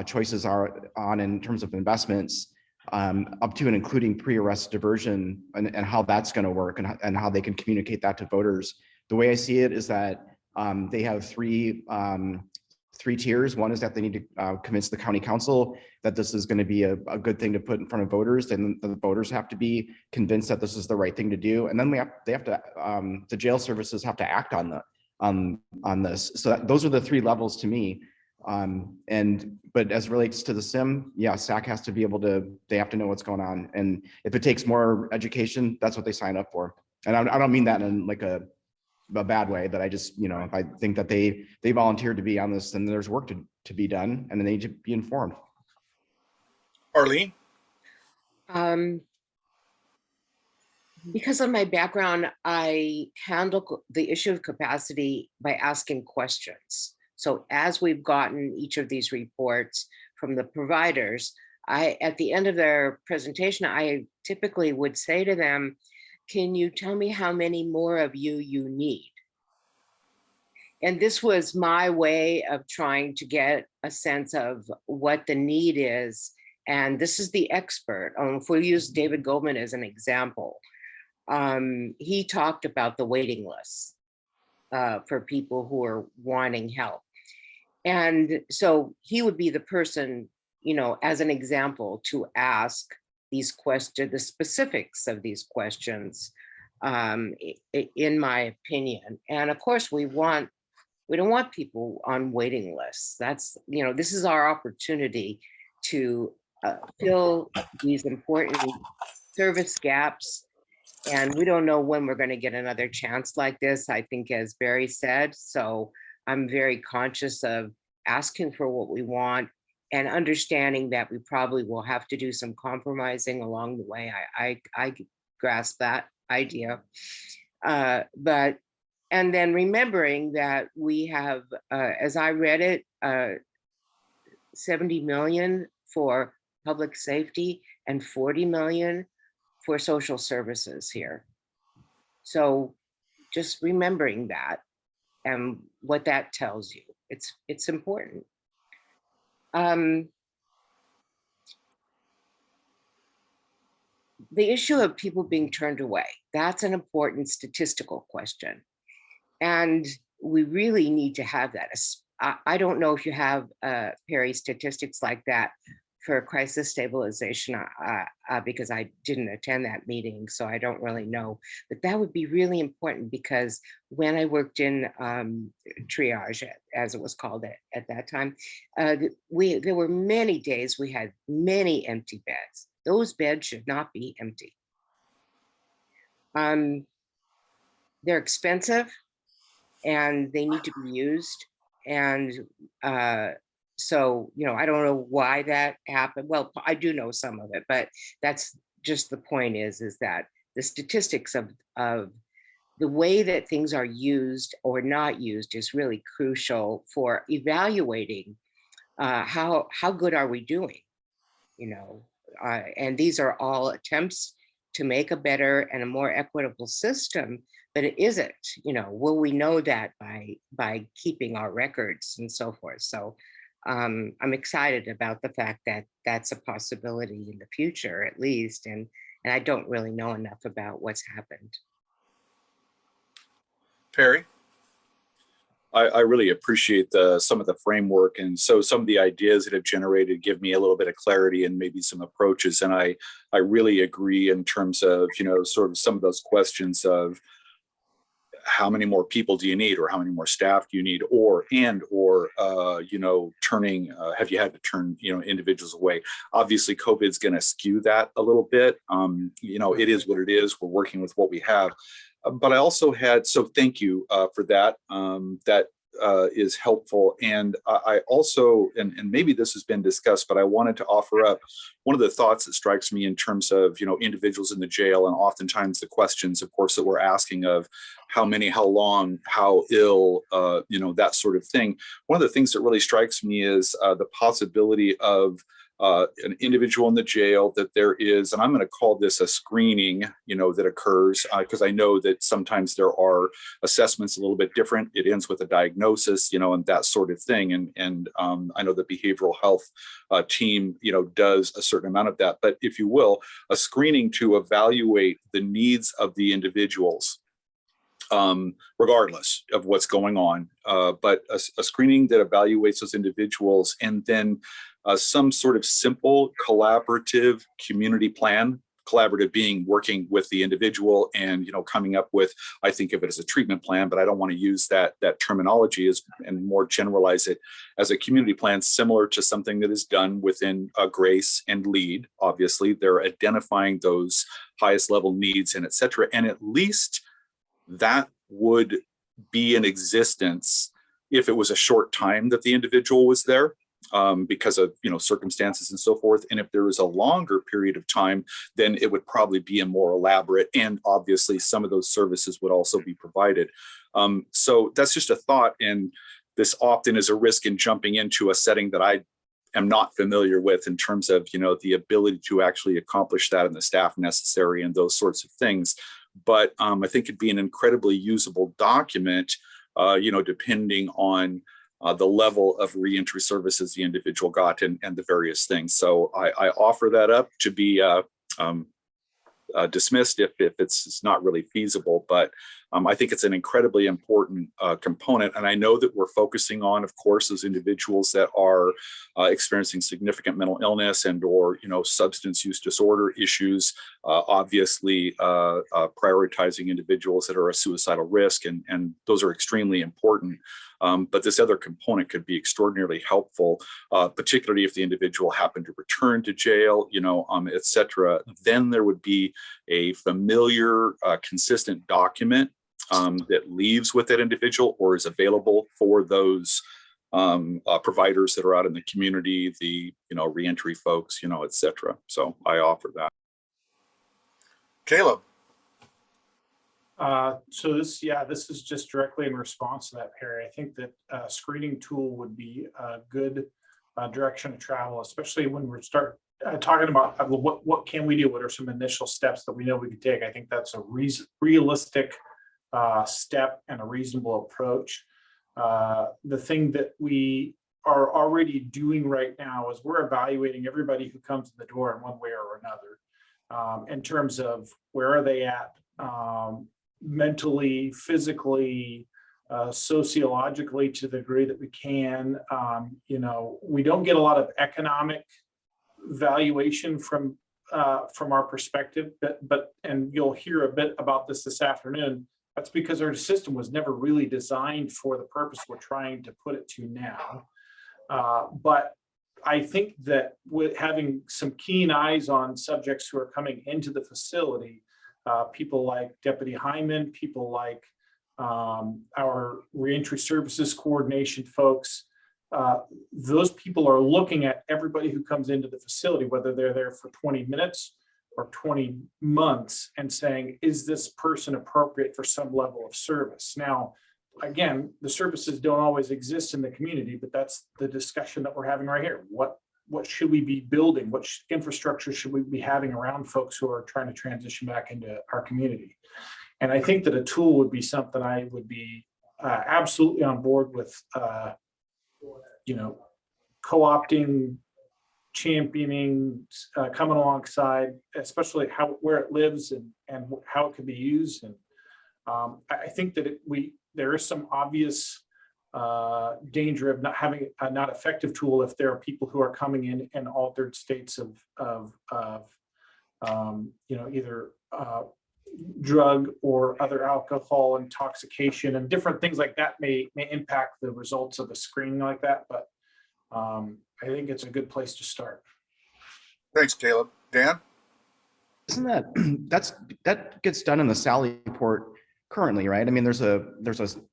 choices on in terms of investments, up to and including pre-arrest diversion and how that's going to work and how they can communicate that to voters. The way I see it is that they have three tiers. One is that they need to convince the county council that this is going to be a good thing to put in front of voters, and the voters have to be convinced that this is the right thing to do. And then the jail services have to act on this. So those are the three levels to me. But as it relates to the sim, yeah, SAC has to be they have to know what's going on. And if it takes more education, that's what they sign up for. And I don't mean that in like a bad way, but I just, if I think that they volunteered to be on this, then there's work to be done and they need to be informed. Arlene? Because of my background, I handle the issue of capacity by asking questions. So as we've gotten each of these reports from the providers, at the end of their presentation, I typically would say to them, can you tell me how many more of you need? And this was my way of trying to get a sense of what the need is. And this is the expert. If we use David Goldman as an example, he talked about the waiting lists for people who are wanting help. And so he would be the person, you know, as an example, to ask these questions, the specifics of these questions, in my opinion. And of course, we don't want people on waiting lists. That's, you know, this is our opportunity to fill these important service gaps. And we don't know when we're going to get another chance like this, I think, as Barry said. So I'm very conscious of asking for what we want and understanding that we probably will have to do some compromising along the way. I grasp that idea. And then remembering that we have, as I read it, 70 million for public safety and 40 million for social services here. So just remembering that and what that tells you, it's important. The issue of people being turned away, that's an important statistical question. And we really need to have that. I don't know if you have, Perry, statistics like that for crisis stabilization, because I didn't attend that meeting, so I don't really know. But that would be really important, because when I worked in triage, as it was called at that time, there were many days we had many empty beds. Those beds should not be empty. They're expensive and they need to be used. And so, you know, I don't know why that happened. Well, I do know some of it, but that's just the point is that the statistics of the way that things are used or not used is really crucial for evaluating how good are we doing, you know. And these are all attempts to make a better and a more equitable system, but it isn't, you know. Will we know that by keeping our records and so forth? So I'm excited about the fact that that's a possibility in the future, at least, and I don't really know enough about what's happened. Perry? I really appreciate some of the framework, and so some of the ideas that have generated give me a little bit of clarity and maybe some approaches. And I really agree in terms of, you know, sort of some of those questions of how many more people do you need, or how many more staff do you need, or you know, turning, have you had to turn, you know, individuals away? Obviously, COVID's going to skew that a little bit. You know, it is what it is. We're working with what we have. But I also had, so thank you for that. That is helpful. And I also, and maybe this has been discussed, but I wanted to offer up one of the thoughts that strikes me in terms of, you know, individuals in the jail, and oftentimes the questions, of course, that we're asking of how many, how long, how ill, you know, that sort of thing. One of the things that really strikes me is the possibility of an individual in the jail that there is, and I'm going to call this a screening, you know, that occurs, because I know that sometimes there are assessments a little bit different. It ends with a diagnosis, you know, and that sort of thing. And I know the behavioral health team, you know, does a certain amount of that. But if you will, a screening to evaluate the needs of the individuals, regardless of what's going on, but a screening that evaluates those individuals, and then some sort of simple collaborative community plan, collaborative being working with the individual and, you know, coming up with, I think of it as a treatment plan, but I don't want to use that terminology and more generalize it as a community plan, similar to something that is done within GRACE and LEAD. Obviously, they're identifying those highest level needs and et cetera. And at least that would be in existence if it was a short time that the individual was there, because of, you know, circumstances and so forth. And if there was a longer period of time, then it would probably be a more elaborate, and obviously some of those services would also be provided. So that's just a thought. And this often is a risk in jumping into a setting that I am not familiar with in terms of, you know, the ability to actually accomplish that and the staff necessary and those sorts of things. But I think it'd be an incredibly usable document depending on the level of reentry services the individual got and the various things. So I offer that up to be dismissed if it's not really feasible, but I think it's an incredibly important component. And I know that we're focusing on, of course, those individuals that are experiencing significant mental illness and or substance use disorder issues, obviously prioritizing individuals that are a suicidal risk, and those are extremely important. But this other component could be extraordinarily helpful, particularly if the individual happened to return to jail, et cetera. Then there would be a familiar, consistent document that leaves with that individual or is available for those providers that are out in the community, the reentry folks, et cetera. So I offer that. Caleb. So this is just directly in response to that, Perry. I think that a screening tool would be a good direction to travel, especially when we start talking about what can we do? What are some initial steps that we know we can take? I think that's a realistic step and a reasonable approach. The thing that we are already doing right now is we're evaluating everybody who comes in the door in one way or another, in terms of where are they at mentally, physically, sociologically, to the degree that we can. We don't get a lot of economic valuation from our perspective, but and you'll hear a bit about this afternoon. That's because our system was never really designed for the purpose we're trying to put it to now. But I think that with having some keen eyes on subjects who are coming into the facility, people like Deputy Hyman, people like our reentry services coordination folks, those people are looking at everybody who comes into the facility, whether they're there for 20 minutes or 20 months, and saying, is this person appropriate for some level of service? Now, again, the services don't always exist in the community, but that's the discussion that we're having right here. What should we be building? What infrastructure should we be having around folks who are trying to transition back into our community? And I think that a tool would be something I would be absolutely on board with, co-opting, championing, coming alongside, especially where it lives and how it can be used. And I think that there is some obvious danger of not having a not effective tool if there are people who are coming in altered states of either drug or other alcohol intoxication, and different things like that may impact the results of a screening like that. But I think it's a good place to start. Thanks, Caleb. Dan? Isn't that gets done in the Sally report currently, right? I mean, there's a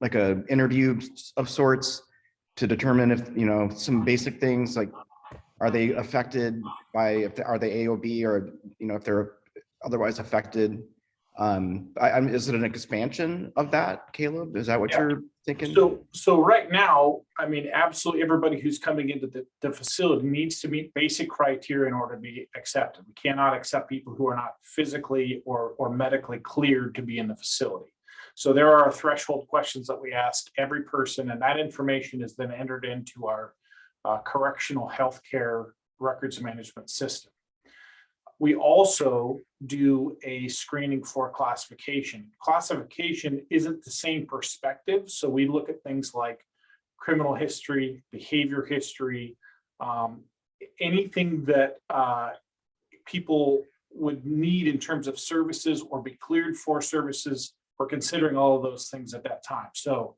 like a interview of sorts to determine if some basic things like, are they affected by, are they AOB, or if they're otherwise affected. Is it an expansion of that, Caleb? Is that what you're thinking? So right now, I mean, absolutely everybody who's coming into the facility needs to meet basic criteria in order to be accepted. We cannot accept people who are not physically or medically cleared to be in the facility. So there are threshold questions that we ask every person, and that information is then entered into our correctional healthcare records management system. We also do a screening for classification. Classification isn't the same perspective. So we look at things like criminal history, behavior history, anything that people would need in terms of services or be cleared for services. We're considering all of those things at that time. So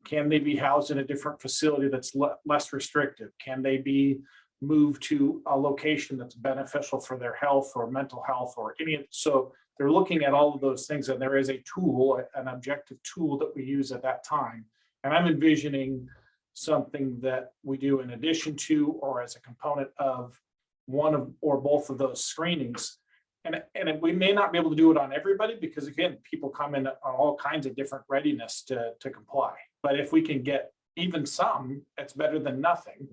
can they be housed in a different facility that's less restrictive? Can they be moved to a location that's beneficial for their health or mental health or any? So they're looking at all of those things, and there is a tool, an objective tool that we use at that time. And I'm envisioning something that we do in addition to or as a component of one of or both of those screenings. And we may not be able to do it on everybody because, again, people come in on all kinds of different readiness to comply. But if we can get even some, it's better than nothing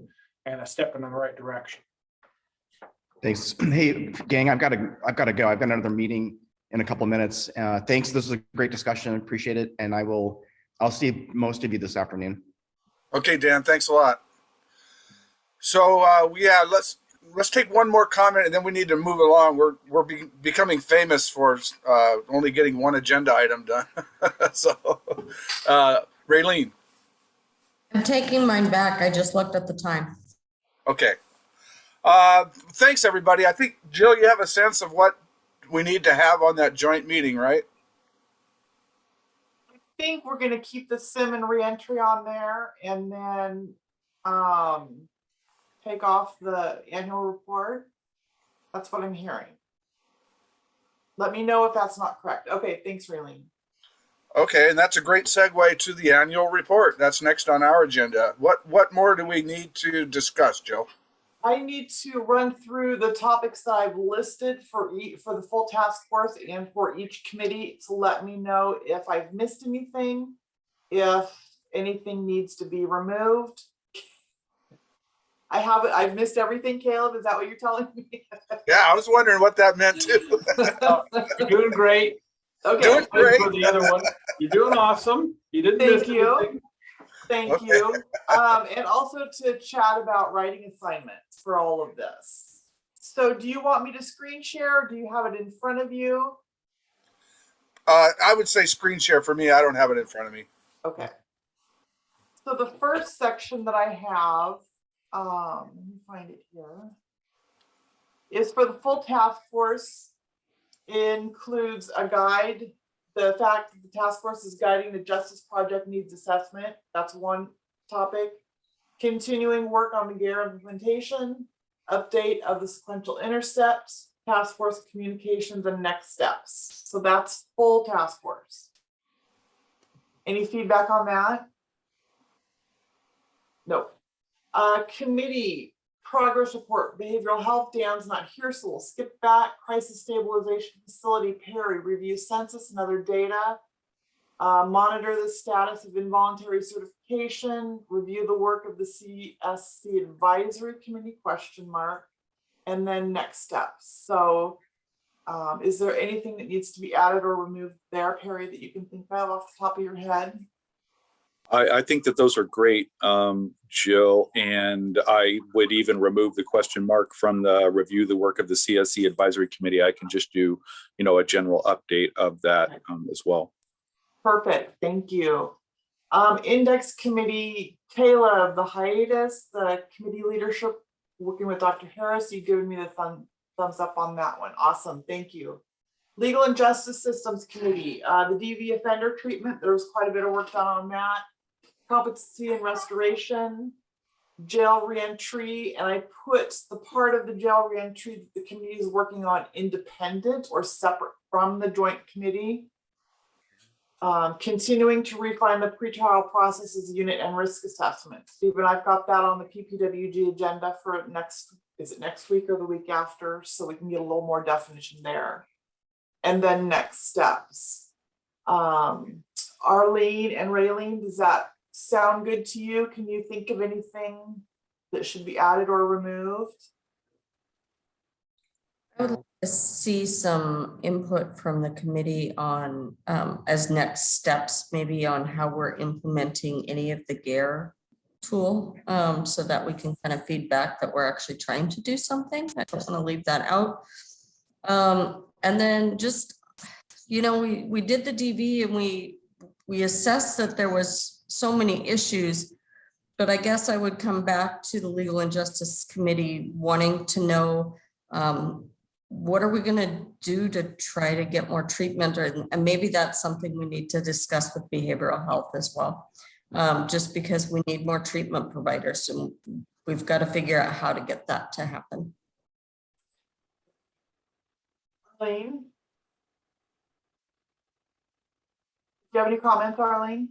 and a step in the right direction. Thanks. Hey, gang, I've got to go. I've got another meeting in a couple of minutes. Thanks. This was a great discussion. Appreciate it. And I will I'll see most of you this afternoon. Okay, Dan, thanks a lot. So yeah, let's take one more comment and then we need to move along. We're becoming famous for only getting one agenda item done. So, Raylene. I'm taking mine back. I just looked at the time. Okay. Thanks, everybody. I think, Jill, you have a sense of what we need to have on that joint meeting, right? I think we're gonna keep the sim and reentry on there and then take off the annual report. That's what I'm hearing. Let me know if that's not correct. Okay, thanks, Raylene. Okay, and that's a great segue to the annual report. That's next on our agenda. What more do we need to discuss, Jill? I need to run through the topics that I've listed for the full task force and for each committee to let me know if I've missed anything, if anything needs to be removed. I've missed everything, Caleb. Is that what you're telling me? Yeah, I was wondering what that meant too. You're doing great. Okay, Doing great. For the other one, you're doing awesome. You didn't miss thank you. anything. Thank Okay. you. And also to chat about writing assignments for all of this. So do you want me to screen share? Or do you have it in front of you? I would say screen share for me. I don't have it in front of me. Okay. So the first section that I have, let me find it here, is for the full task force. It includes a guide. The fact that the task force is guiding the Justice Project needs assessment. That's one topic. Continuing work on the GARE implementation, update of the sequential intercepts, task force communications and next steps. So that's full task force. Any feedback on that? No. Committee progress report, behavioral health, Dan's not here, so we'll skip that. Crisis stabilization facility, Perry, review census and other data. Monitor the status of involuntary certification, review the work of the CSC advisory committee, question mark, and then next steps. So is there anything that needs to be added or removed there, Perry, that you can think of off the top of your head? I think that those are great, Jill, and I would even remove the question mark from the review the work of the CSC advisory committee. I can just do, a general update of that as well. Perfect, thank you. Index committee, Caleb, the hiatus, the committee leadership, working with Dr. Harris, you've given me the thumbs up on that one. Awesome, thank you. Legal and Justice Systems Committee, the DV offender treatment, there was quite a bit of work done on that. Competency and restoration, jail reentry, and I put the part of the jail reentry that the committee is working on independent or separate from the joint committee. Continuing to refine the pretrial processes unit and risk assessment. Stephen, I've got that on the PPWG agenda for is it next week or the week after? So we can get a little more definition there. And then next steps. Arlene and Raylene, does that sound good to you? Can you think of anything that should be added or removed? I would like to see some input from the committee on, as next steps, maybe on how we're implementing any of the GARE tool, so that we can kind of feedback that we're actually trying to do something. I don't want to leave that out. And then just, we did the DV and we assessed that there was so many issues, but I guess I would come back to the Legal and Justice Committee wanting to know, what are we going to do to try to get more treatment, and maybe that's something we need to discuss with behavioral health as well, just because we need more treatment providers and we've got to figure out how to get that to happen. Arlene? Do you have any comments, Arlene?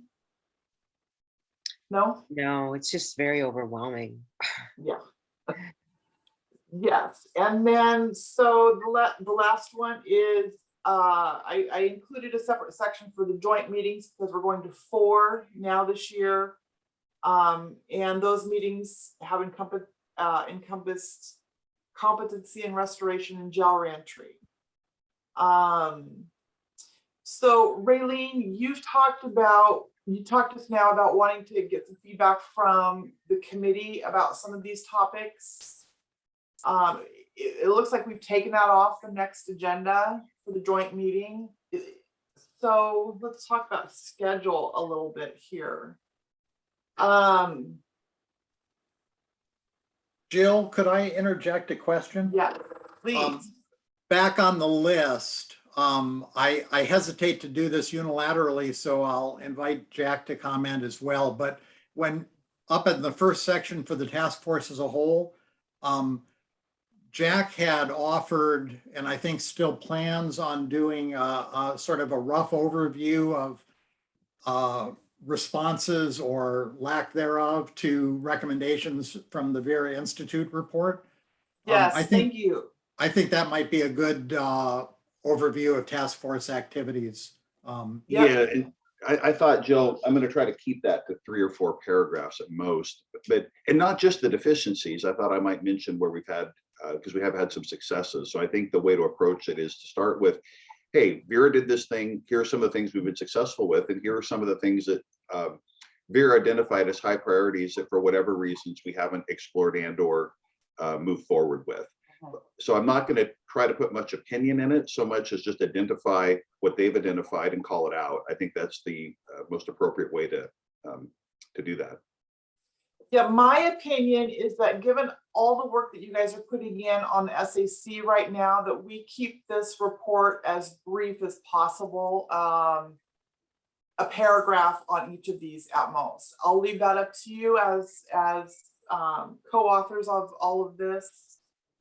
No? No, it's just very overwhelming. Yeah. Yes, and then so the last one is I included a separate section for the joint meetings because we're going to 4 now this year, and those meetings have encompassed competency and restoration and jail reentry. So Raylene, you've talked about you talked just now about wanting to get some feedback from the committee about some of these topics. It looks like we've taken that off the next agenda for the joint meeting. So let's talk about schedule a little bit here. Jill, could I interject a question? Yeah, please. Back on the list, I hesitate to do this unilaterally, so I'll invite Jack to comment as well. But when up in the first section for the task force as a whole, Jack had offered, and I think still plans on doing a sort of a rough overview of responses or lack thereof to recommendations from the Vera Institute report. Yes, I think thank you. I think that might be a good overview of task force activities. Yep. Yeah, and I thought, Jill, I'm going to try to keep that to 3 or 4 paragraphs at most, and not just the deficiencies. I thought I might mention where we've had, because we have had some successes. So I think the way to approach it is to start with, hey, Vera did this thing. Here are some of the things we've been successful with, and here are some of the things that Vera identified as high priorities that for whatever reasons we haven't explored and or moved forward with. So I'm not going to try to put much opinion in it so much as just identify what they've identified and call it out. I think that's the most appropriate way to do that. Yeah, my opinion is that given all the work that you guys are putting in on the SAC right now, that we keep this report as brief as possible. A paragraph on each of these at most. I'll leave that up to you as co-authors of all of this.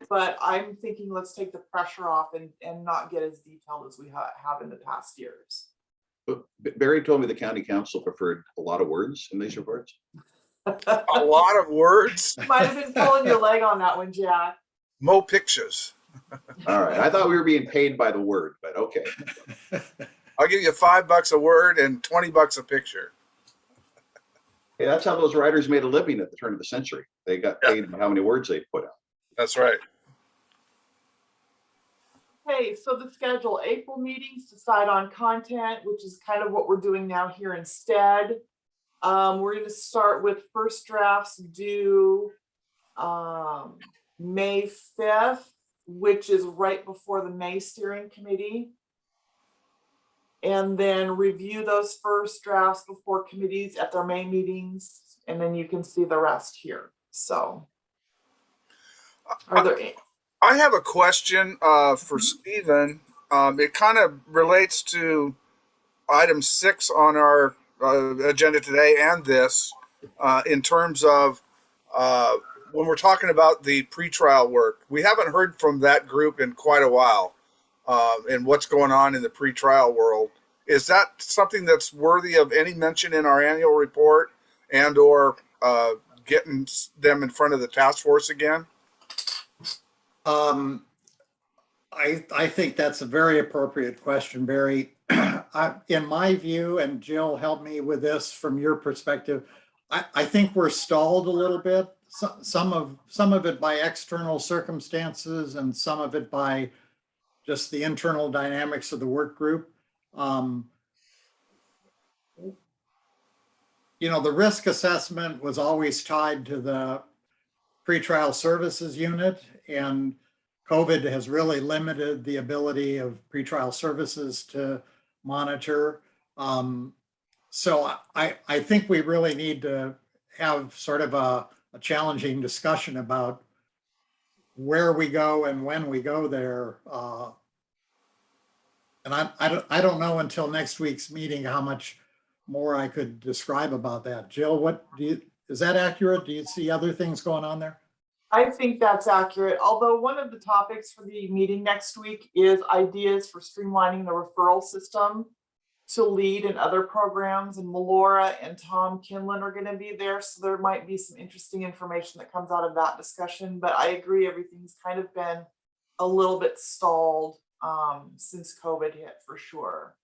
But I'm thinking let's take the pressure off and not get as detailed as we have in the past years. But Barry told me the county council preferred a lot of words in these reports. A lot of words, You might have been pulling your leg on that one, Jack. mo pictures. All right, I thought we were being paid by the word, but okay. I'll give you $5 a word and $20 a picture. Hey, that's how those writers made a living at the turn of the century. They got paid by how many words they put out. That's right. Okay, so the schedule, April meetings, decide on content, which is kind of what we're doing now here instead. We're going to start with first drafts due May 5th, which is right before the May steering committee. And then review those first drafts before committees at their May meetings, and then you can see the rest here. So, are there any? I have a question for Stephen. It kind of relates to item 6 on our agenda today and this in terms of when we're talking about the pretrial work. We haven't heard from that group in quite a while and what's going on in the pretrial world. Is that something that's worthy of any mention in our annual report and or getting them in front of the task force again? I think that's a very appropriate question, Barry. In my view, and Jill, help me with this from your perspective, I think we're stalled a little bit. Some of it by external circumstances and some of it by just the internal dynamics of the work group. You know, the risk assessment was always tied to the pretrial services unit, and COVID has really limited the ability of pretrial services to monitor. So I think we really need to have sort of a challenging discussion about where we go and when we go there. And I don't know until next week's meeting how much more I could describe about that. Jill, is that accurate? Do you see other things going on there? I think that's accurate. Although one of the topics for the meeting next week is ideas for streamlining the referral system to lead in other programs, and Melora and Tom Kinlan are going to be there. So there might be some interesting information that comes out of that discussion, but I agree everything's kind of been a little bit stalled since COVID hit for sure.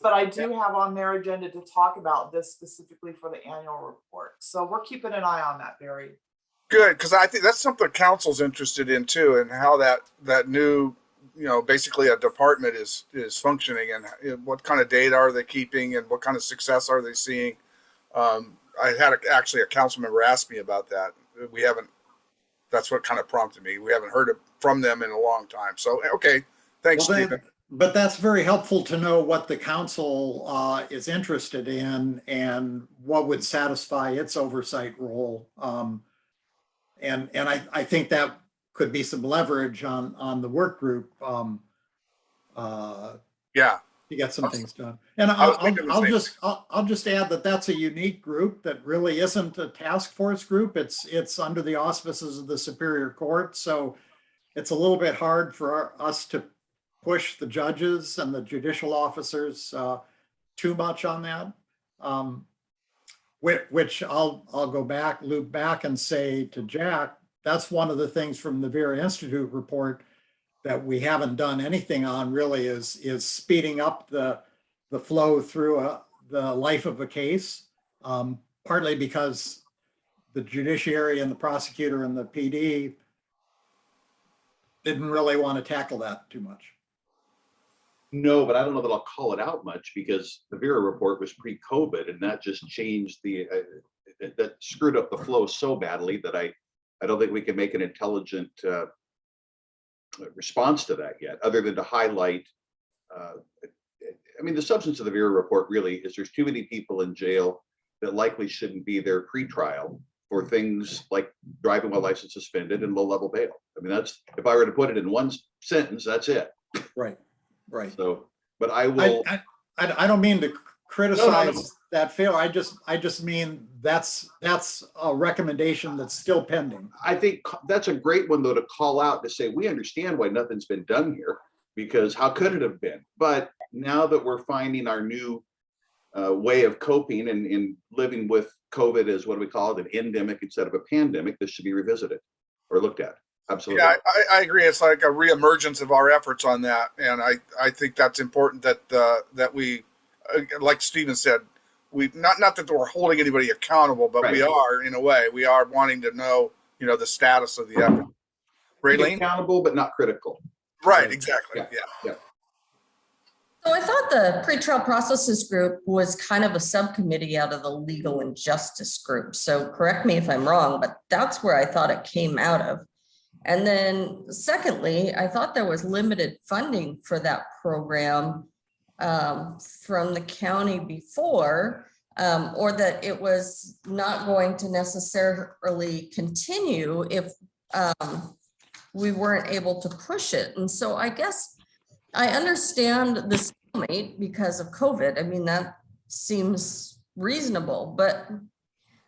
But I do have on their agenda to talk about this specifically for the annual report. So we're keeping an eye on that, Barry. Good, because I think that's something council's interested in too, and how that new basically a department is functioning, and what kind of data are they keeping, and what kind of success are they seeing. I had actually a council member ask me about that. We haven't. That's what kind of prompted me. We haven't heard from them in a long time. So okay, thanks, Well, Stephen. but that's very helpful to know what the council is interested in and what would satisfy its oversight role. And I think that could be some leverage on the work group Yeah, to get some things done. And I was thinking the same I'll just add that that's a unique group that really isn't a task force group. It's under the auspices of the Superior Court. So it's a little bit hard for us to push the judges and the judicial officers too much on that. Which I'll go back, loop back and say to Jack, that's one of the things from the Vera Institute report that we haven't done anything on really is speeding up the flow through the life of a case, partly because the judiciary and the prosecutor and the PD didn't really want to tackle that too much. No, but I don't know that I'll call it out much because the Vera report was pre-COVID, and that just changed that screwed up the flow so badly that I don't think we can make an intelligent response to that yet, other than to highlight. I mean, the substance of the Vera report really is there's too many people in jail that likely shouldn't be there pre-trial for things like driving while license suspended and low-level bail. I mean, that's, if I were to put it in one sentence, that's it. Right. Right. So, but I will. I don't mean to criticize that failure. I just mean that's a recommendation that's still pending. I think that's a great one though to call out to say we understand why nothing's been done here because how could it have been? But now that we're finding our new way of coping and living with COVID as what do we call it, an endemic instead of a pandemic, this should be revisited or looked at. Absolutely. Yeah, I agree. It's like a reemergence of our efforts on that, and I think that's important that we, like Stephen said, we not that we're holding anybody accountable, but we are in a way. We are wanting to know, the status of the effort. Raylene? Accountable, but not critical. Right. Exactly. Yeah. So I thought the pretrial processes group was kind of a subcommittee out of the legal and justice group. So correct me if I'm wrong, but that's where I thought it came out of. And then secondly, I thought there was limited funding for that program from the county before, or that it was not going to necessarily continue if we weren't able to push it. And so I guess I understand the stalemate because of COVID. I mean, that seems reasonable, but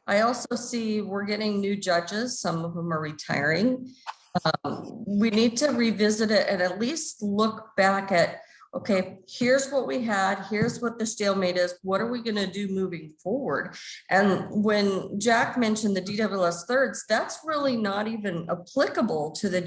I also see we're getting new judges. Some of them are retiring. We need to revisit it and at least look back at, okay, here's what we had, here's what the stalemate is, what are we going to do moving forward? And when Jack mentioned the DWS thirds, that's really not even applicable to the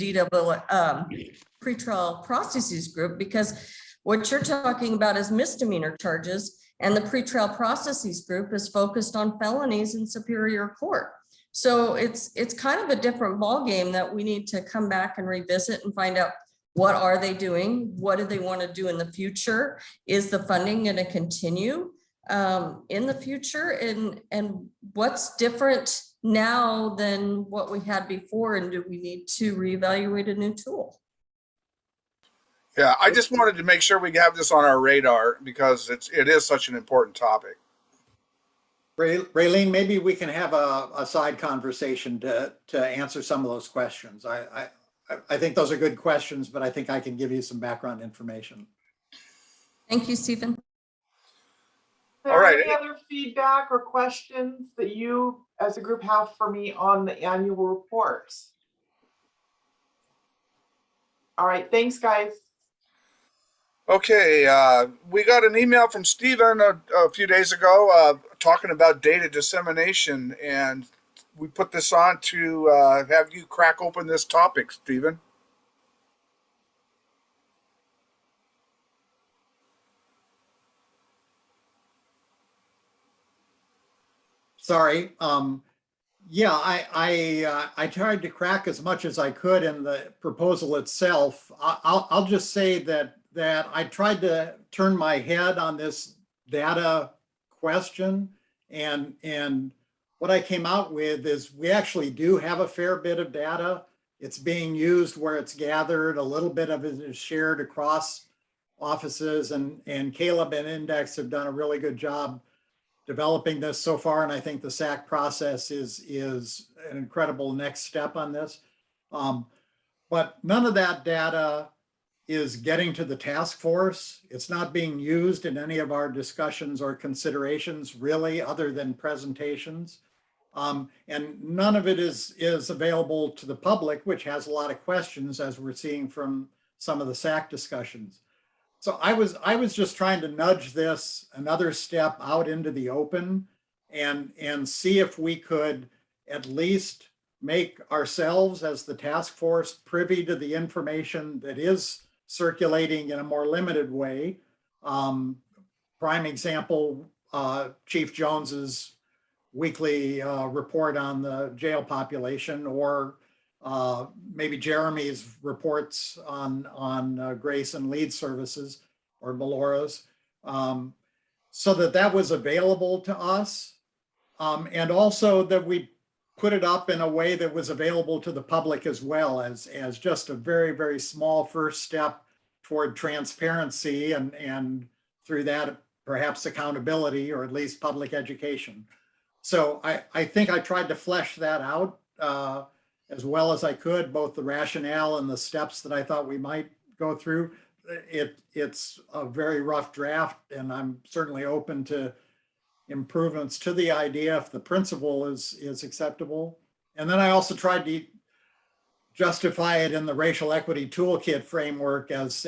pretrial processes group, because what you're talking about is misdemeanor charges, and the pretrial processes group is focused on felonies in Superior Court. So it's kind of a different ballgame that we need to come back and revisit and find out what are they doing? What do they want to do in the future? Is the funding going to continue in the future? And what's different now than what we had before? And do we need to reevaluate a new tool? Yeah, I just wanted to make sure we have this on our radar because it is such an important topic. Raylene, maybe we can have a side conversation to answer some of those questions. I think those are good questions, but I think I can give you some background information. Thank you, Stephen. All right. Any other feedback or questions that you as a group have for me on the annual reports? All right, thanks, guys. Okay, we got an email from Stephen a few days ago talking about data dissemination, and we put this on to have you crack open this topic, Stephen. Sorry, Yeah, I tried to crack as much as I could in the proposal itself. I'll just say that I tried to turn my head on this data question, and what I came out with is we actually do have a fair bit of data. It's being used where it's gathered. A little bit of it is shared across offices, and Caleb and Index have done a really good job developing this so far, and I think the SAC process is an incredible next step on this. But none of that data is getting to the task force. It's not being used in any of our discussions or considerations, really, other than presentations. And none of it is available to the public, which has a lot of questions, as we're seeing from some of the SAC discussions. So I was just trying to nudge this another step out into the open and see if we could at least make ourselves as the task force privy to the information that is circulating in a more limited way. Prime example, Chief Jones's weekly report on the jail population, or maybe Jeremy's reports on Grace and Lead Services, or Melora's, so that was available to us, and also that we put it up in a way that was available to the public as well, as just a very, very small first step toward transparency, and through that perhaps accountability, or at least public education. So I think I tried to flesh that out as well as I could, both the rationale and the steps that I thought we might go through. It's a very rough draft, and I'm certainly open to improvements to the idea if the principle is acceptable. And then I also tried to justify it in the racial equity toolkit framework as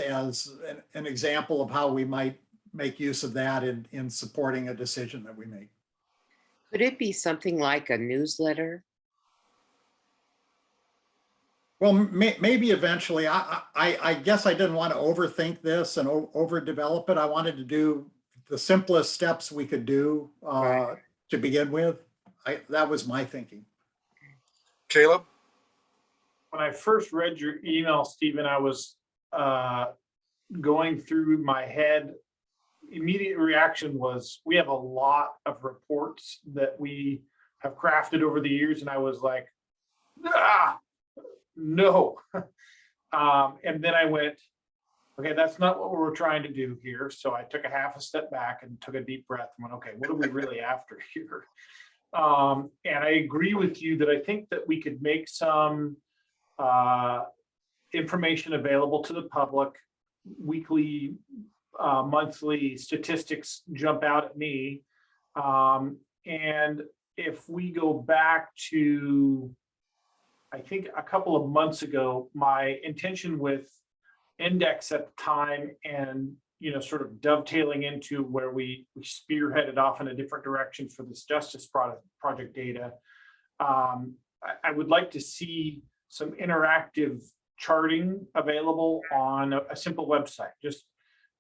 an example of how we might make use of that in supporting a decision that we make. Could it be something like a newsletter? Well, maybe eventually. I guess I didn't want to overthink this and overdevelop it. I wanted to do the simplest steps we could do to begin with. That was my thinking. Caleb? When I first read your email, Stephen, I was going through my head. Immediate reaction was, we have a lot of reports that we have crafted over the years, and I was like, no. And then I went, okay, that's not what we're trying to do here. So I took a half a step back and took a deep breath and went, okay, what are we really after here? And I agree with you that I think that we could make some information available to the public. Weekly, monthly statistics jump out at me. And if we go back to, I think a couple of months ago, my intention with Index at the time, and sort of dovetailing into where we spearheaded off in a different direction for this justice project data, I would like to see some interactive charting available on a simple website. Just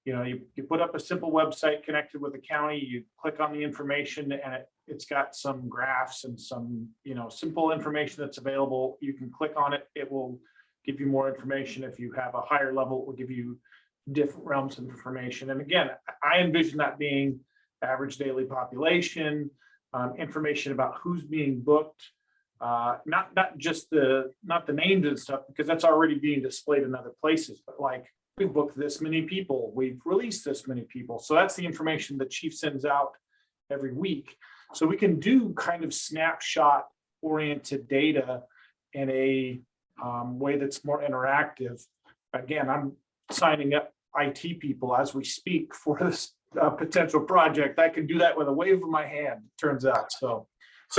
you put up a simple website connected with the county, you click on the information, and it's got some graphs and some simple information that's available. You can click on it, it will give you more information. If you have a higher level, it will give you different realms of information. And again, I envision that being average daily population, information about who's being booked, not just not the names and stuff, because that's already being displayed in other places, but like, we've booked this many people, we've released this many people. So that's the information the chief sends out every week. So we can do kind of snapshot oriented data in a way that's more interactive. Again, I'm signing up IT people as we speak for this potential project. I can do that with a wave of my hand, it turns out. So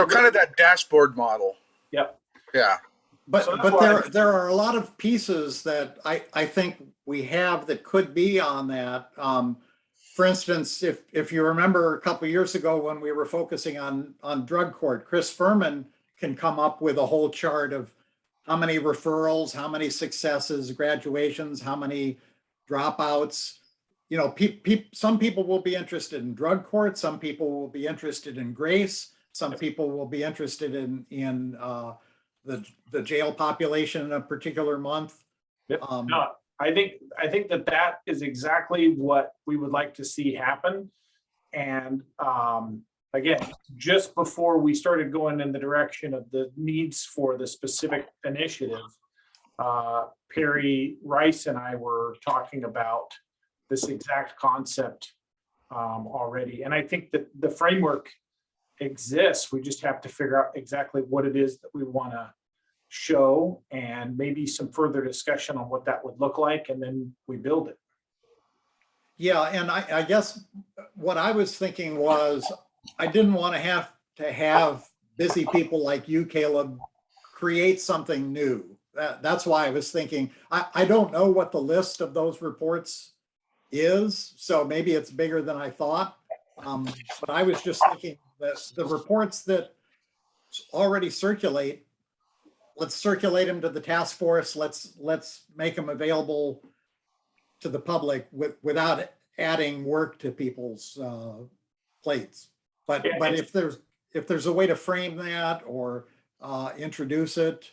kind of that dashboard model. Yep. Yeah. But there are a lot of pieces that I think we have that could be on that. For instance, if you remember a couple of years ago when we were focusing on drug court, Chris Furman can come up with a whole chart of how many referrals, how many successes, graduations, how many dropouts. Some people will be interested in drug court, some people will be interested in Grace, some people will be interested in the jail population in a particular month. Yep. No, I think that is exactly what we would like to see happen. And again, just before we started going in the direction of the needs for the specific initiative, Perry Rice and I were talking about this exact concept already. And I think that the framework exists. We just have to figure out exactly what it is that we want to show, and maybe some further discussion on what that would look like, and then we build it. Yeah, and I guess what I was thinking was I didn't want to have busy people like you, Caleb, create something new. That's why I was thinking, I don't know what the list of those reports is, so maybe it's bigger than I thought. But I was just thinking that the reports that already circulate, let's circulate them to the task force. Let's make them available to the public without adding work to people's plates. But if there's a way to frame that or introduce it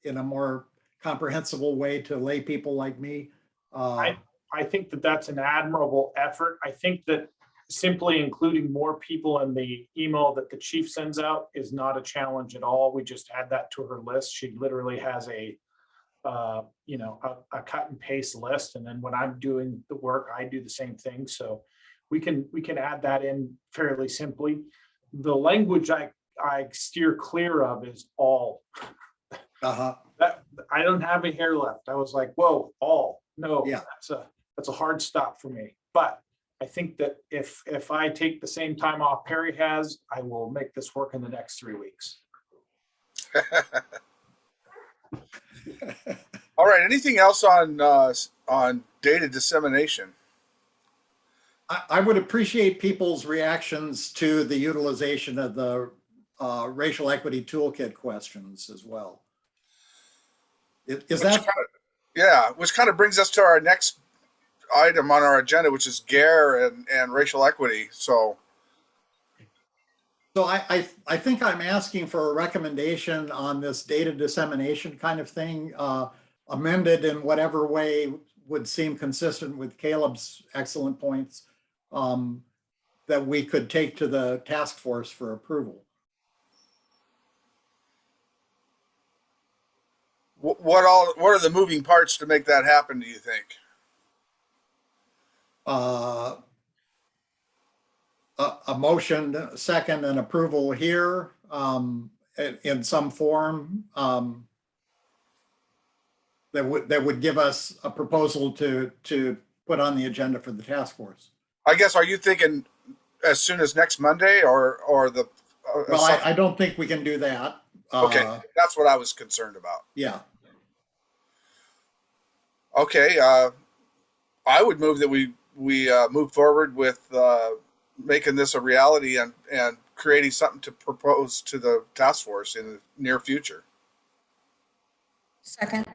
in a more comprehensible way to lay people like me. I think that that's an admirable effort. I think that simply including more people in the email that the chief sends out is not a challenge at all. We just add that to her list. She literally has a cut and paste list. And then when I'm doing the work, I do the same thing. So we can add that in fairly simply. The language I steer clear of is all. That I don't have a hair left. I was like, whoa, all. No, yeah. That's a hard stop for me. But I think that if I take the same time off Perry has, I will make this work in the next 3 weeks. All right. Anything else on data dissemination? I would appreciate people's reactions to the utilization of the racial equity toolkit questions as well. Which kind of brings us to our next item on our agenda, which is GARE and racial equity. So I think I'm asking for a recommendation on this data dissemination kind of thing, amended in whatever way would seem consistent with Caleb's excellent points, that we could take to the task force for approval. What are the moving parts to make that happen, do you think? A motion, second, and approval here in some form that would give us a proposal to put on the agenda for the task force. I guess, are you thinking as soon as next Monday or the? Well, I don't think we can do that. Okay, that's what I was concerned about. Yeah. Okay, I would move that we move forward with making this a reality and creating something to propose to the task force in the near future. Second.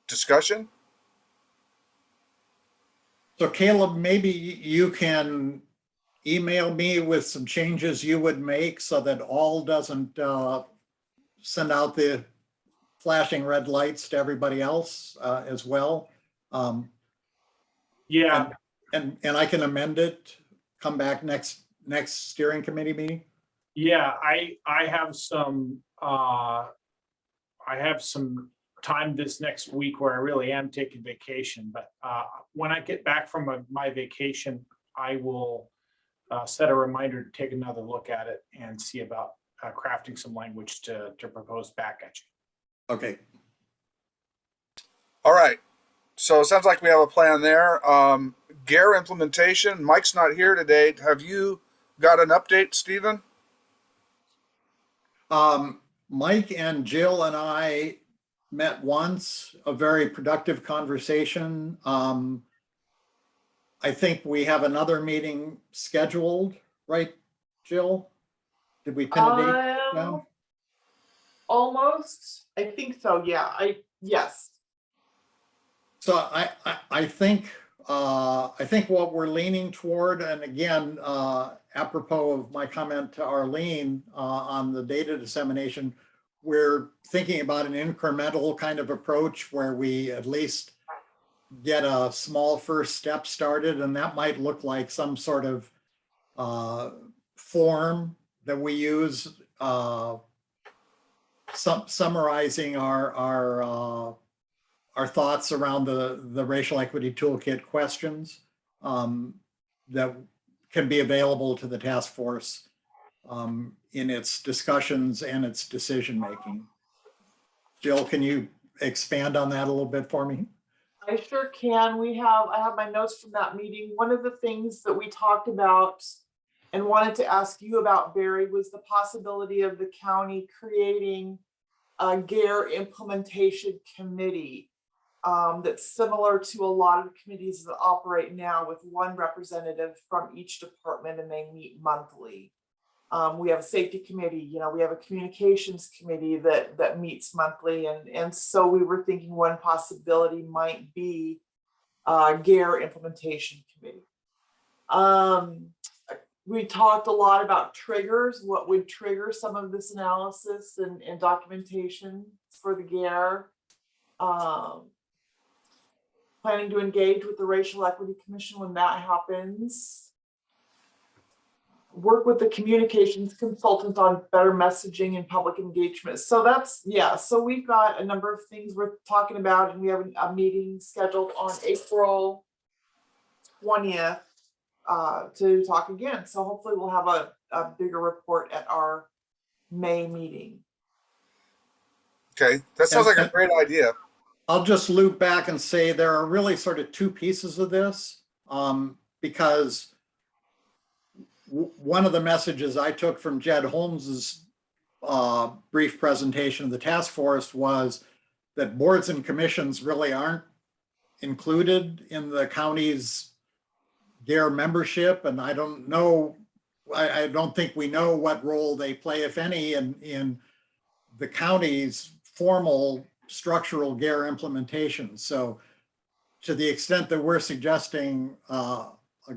Discussion? So Caleb, maybe you can email me with some changes you would make so that all doesn't send out the flashing red lights to everybody else as well. Yeah. And I can amend it, come back next steering committee meeting. Yeah, I have some time this next week where I really am taking vacation, but when I get back from my vacation, I will set a reminder to take another look at it and see about crafting some language to propose back at you. Okay. All right. So it sounds like we have a plan there. GARE implementation. Mike's not here today. Have you got an update, Stephen? Mike and Jill and I met once, a very productive conversation. I think we have another meeting scheduled, right, Jill? Did we pin a date down? Almost. I think so. Yeah. Yes. So I think I think what we're leaning toward, and again, apropos of my comment to Arlene on the data dissemination, we're thinking about an incremental kind of approach where we at least get a small first step started, and that might look like some sort of form that we use, summarizing our thoughts around the racial equity toolkit questions that can be available to the task force in its discussions and its decision making. Jill, can you expand on that a little bit for me? I sure can. I have my notes from that meeting. One of the things that we talked about and wanted to ask you about, Barry, was the possibility of the county creating a GARE implementation committee that's similar to a lot of committees that operate now, with one representative from each department, and they meet monthly. We have a safety committee, we have a communications committee that meets monthly. And so we were thinking one possibility might be GARE implementation committee. We talked a lot about triggers, what would trigger some of this analysis and documentation for the GARE. Planning to engage with the Racial Equity Commission when that happens. Work with the communications consultant on better messaging and public engagement. So so we've got a number of things we're talking about, and we have a meeting scheduled on April 20th to talk again. So hopefully we'll have a bigger report at our May meeting. Okay, that sounds like a great idea. I'll just loop back and say there are really sort of two pieces of this, because one of the messages I took from Jed Holmes's brief presentation of the task force was that boards and commissions really aren't included in the county's GARE membership. And I don't know, I don't think we know what role they play, if any, in the county's formal structural GARE implementation. So to the extent that we're suggesting a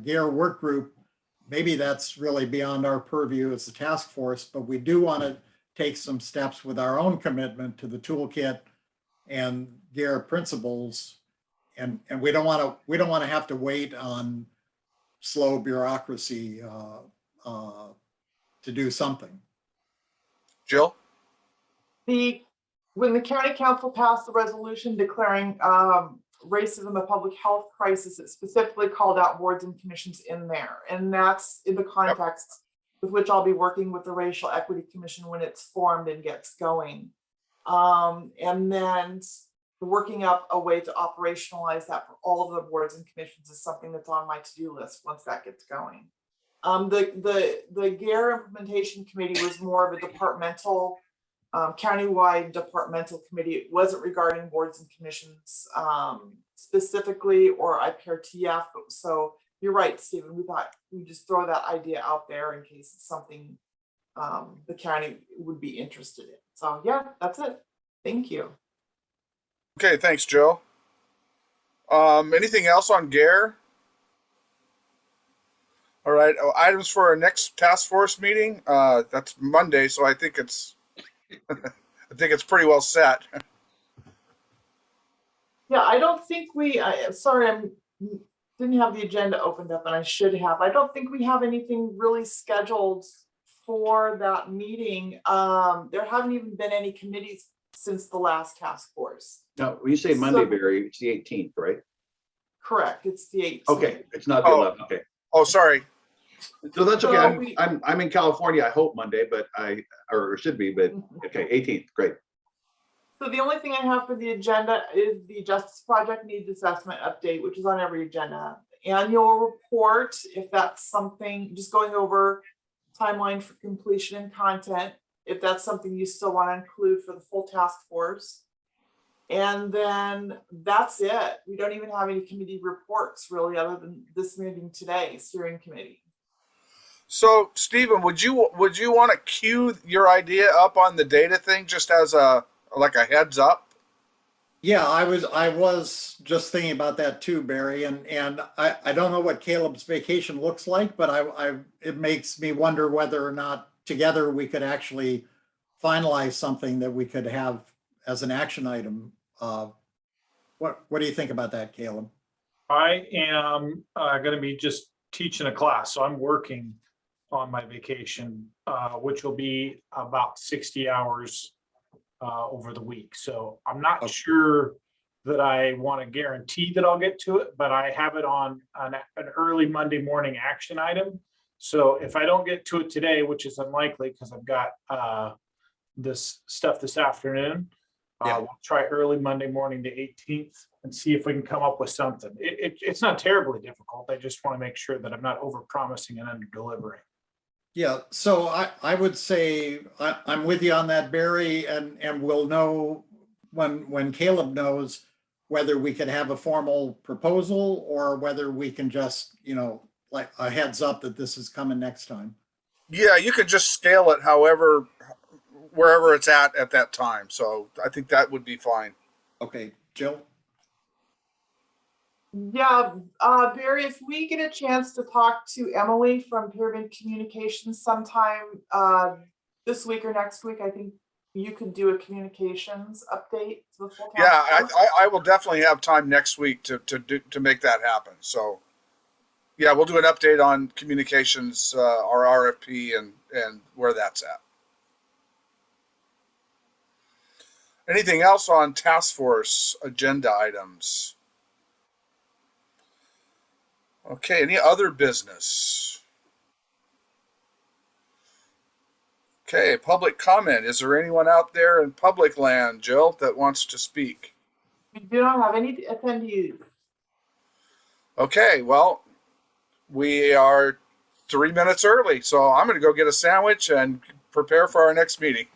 GARE work group, maybe that's really beyond our purview as the task force, but we do want to take some steps with our own commitment to the toolkit and GARE principles. And we don't want to have to wait on slow bureaucracy to do something. Jill? When the county council passed the resolution declaring racism a public health crisis, it specifically called out boards and commissions in there. And that's in the context with which I'll be working with the Racial Equity Commission when it's formed and gets going. And then working up a way to operationalize that for all of the boards and commissions is something that's on my to-do list once that gets going. The GARE implementation committee was more of a departmental, countywide departmental committee. It wasn't regarding boards and commissions specifically, or IPRTF. So you're right, Stephen. We thought we just throw that idea out there in case it's something the county would be interested in. So yeah, that's it. Thank you. Okay, thanks, Jill. Anything else on GARE? All right, items for our next task force meeting. That's Monday, so I think it's pretty well set. Yeah, I don't think sorry, I didn't have the agenda opened up, and I should have. I don't think we have anything really scheduled for that meeting. There haven't even been any committees since the last task force. No, when you say Monday, Barry, it's the 18th, right? Correct, it's the 18th. Okay, it's not the 11th. Okay. Oh, sorry. So that's okay. So I'm in California. I hope Monday, but or should be, but okay, 18th, great. So the only thing I have for the agenda is the Justice Project Needs Assessment update, which is on every agenda. Annual report, if that's something, just going over timeline for completion and content, if that's something you still want to include for the full task force. And then that's it. We don't even have any committee reports really, other than this meeting today, steering committee. So, Stephen, would you want to queue your idea up on the data thing just as like a heads up? Yeah, I was just thinking about that too, Barry, and I don't know what Caleb's vacation looks like, but it makes me wonder whether or not together we could actually finalize something that we could have as an action item. What do you think about that, Caleb? I am going to be just teaching a class, so I'm working on my vacation, which will be about 60 hours over the week. So I'm not Okay. sure that I want to guarantee that I'll get to it, but I have it on an early Monday morning action item. So if I don't get to it today, which is unlikely because I've got this stuff this afternoon, Yeah. we'll try early Monday morning, the 18th, and see if we can come up with something. It's not terribly difficult. I just want to make sure that I'm not over promising and under delivering. Yeah, so I would say I'm with you on that, Barry, and we'll know when Caleb knows whether we could have a formal proposal or whether we can just, like a heads up that this is coming next time. Yeah, you could just scale it however, wherever it's at that time. So I think that would be fine. Okay, Jill? Yeah, Barry, if we get a chance to talk to Emily from Pyramid Communications sometime this week or next week, I think you could do a communications update to the full Yeah, task force. I will definitely have time next week to make that happen. So yeah, we'll do an update on communications, our RFP and where that's at. Anything else on task force agenda items? Okay, any other business? Okay, public comment. Is there anyone out there in public land, Jill, that wants to speak? We do not have any attendees. Okay, well, we are 3 minutes early, so I'm going to go get a sandwich and prepare for our next meeting.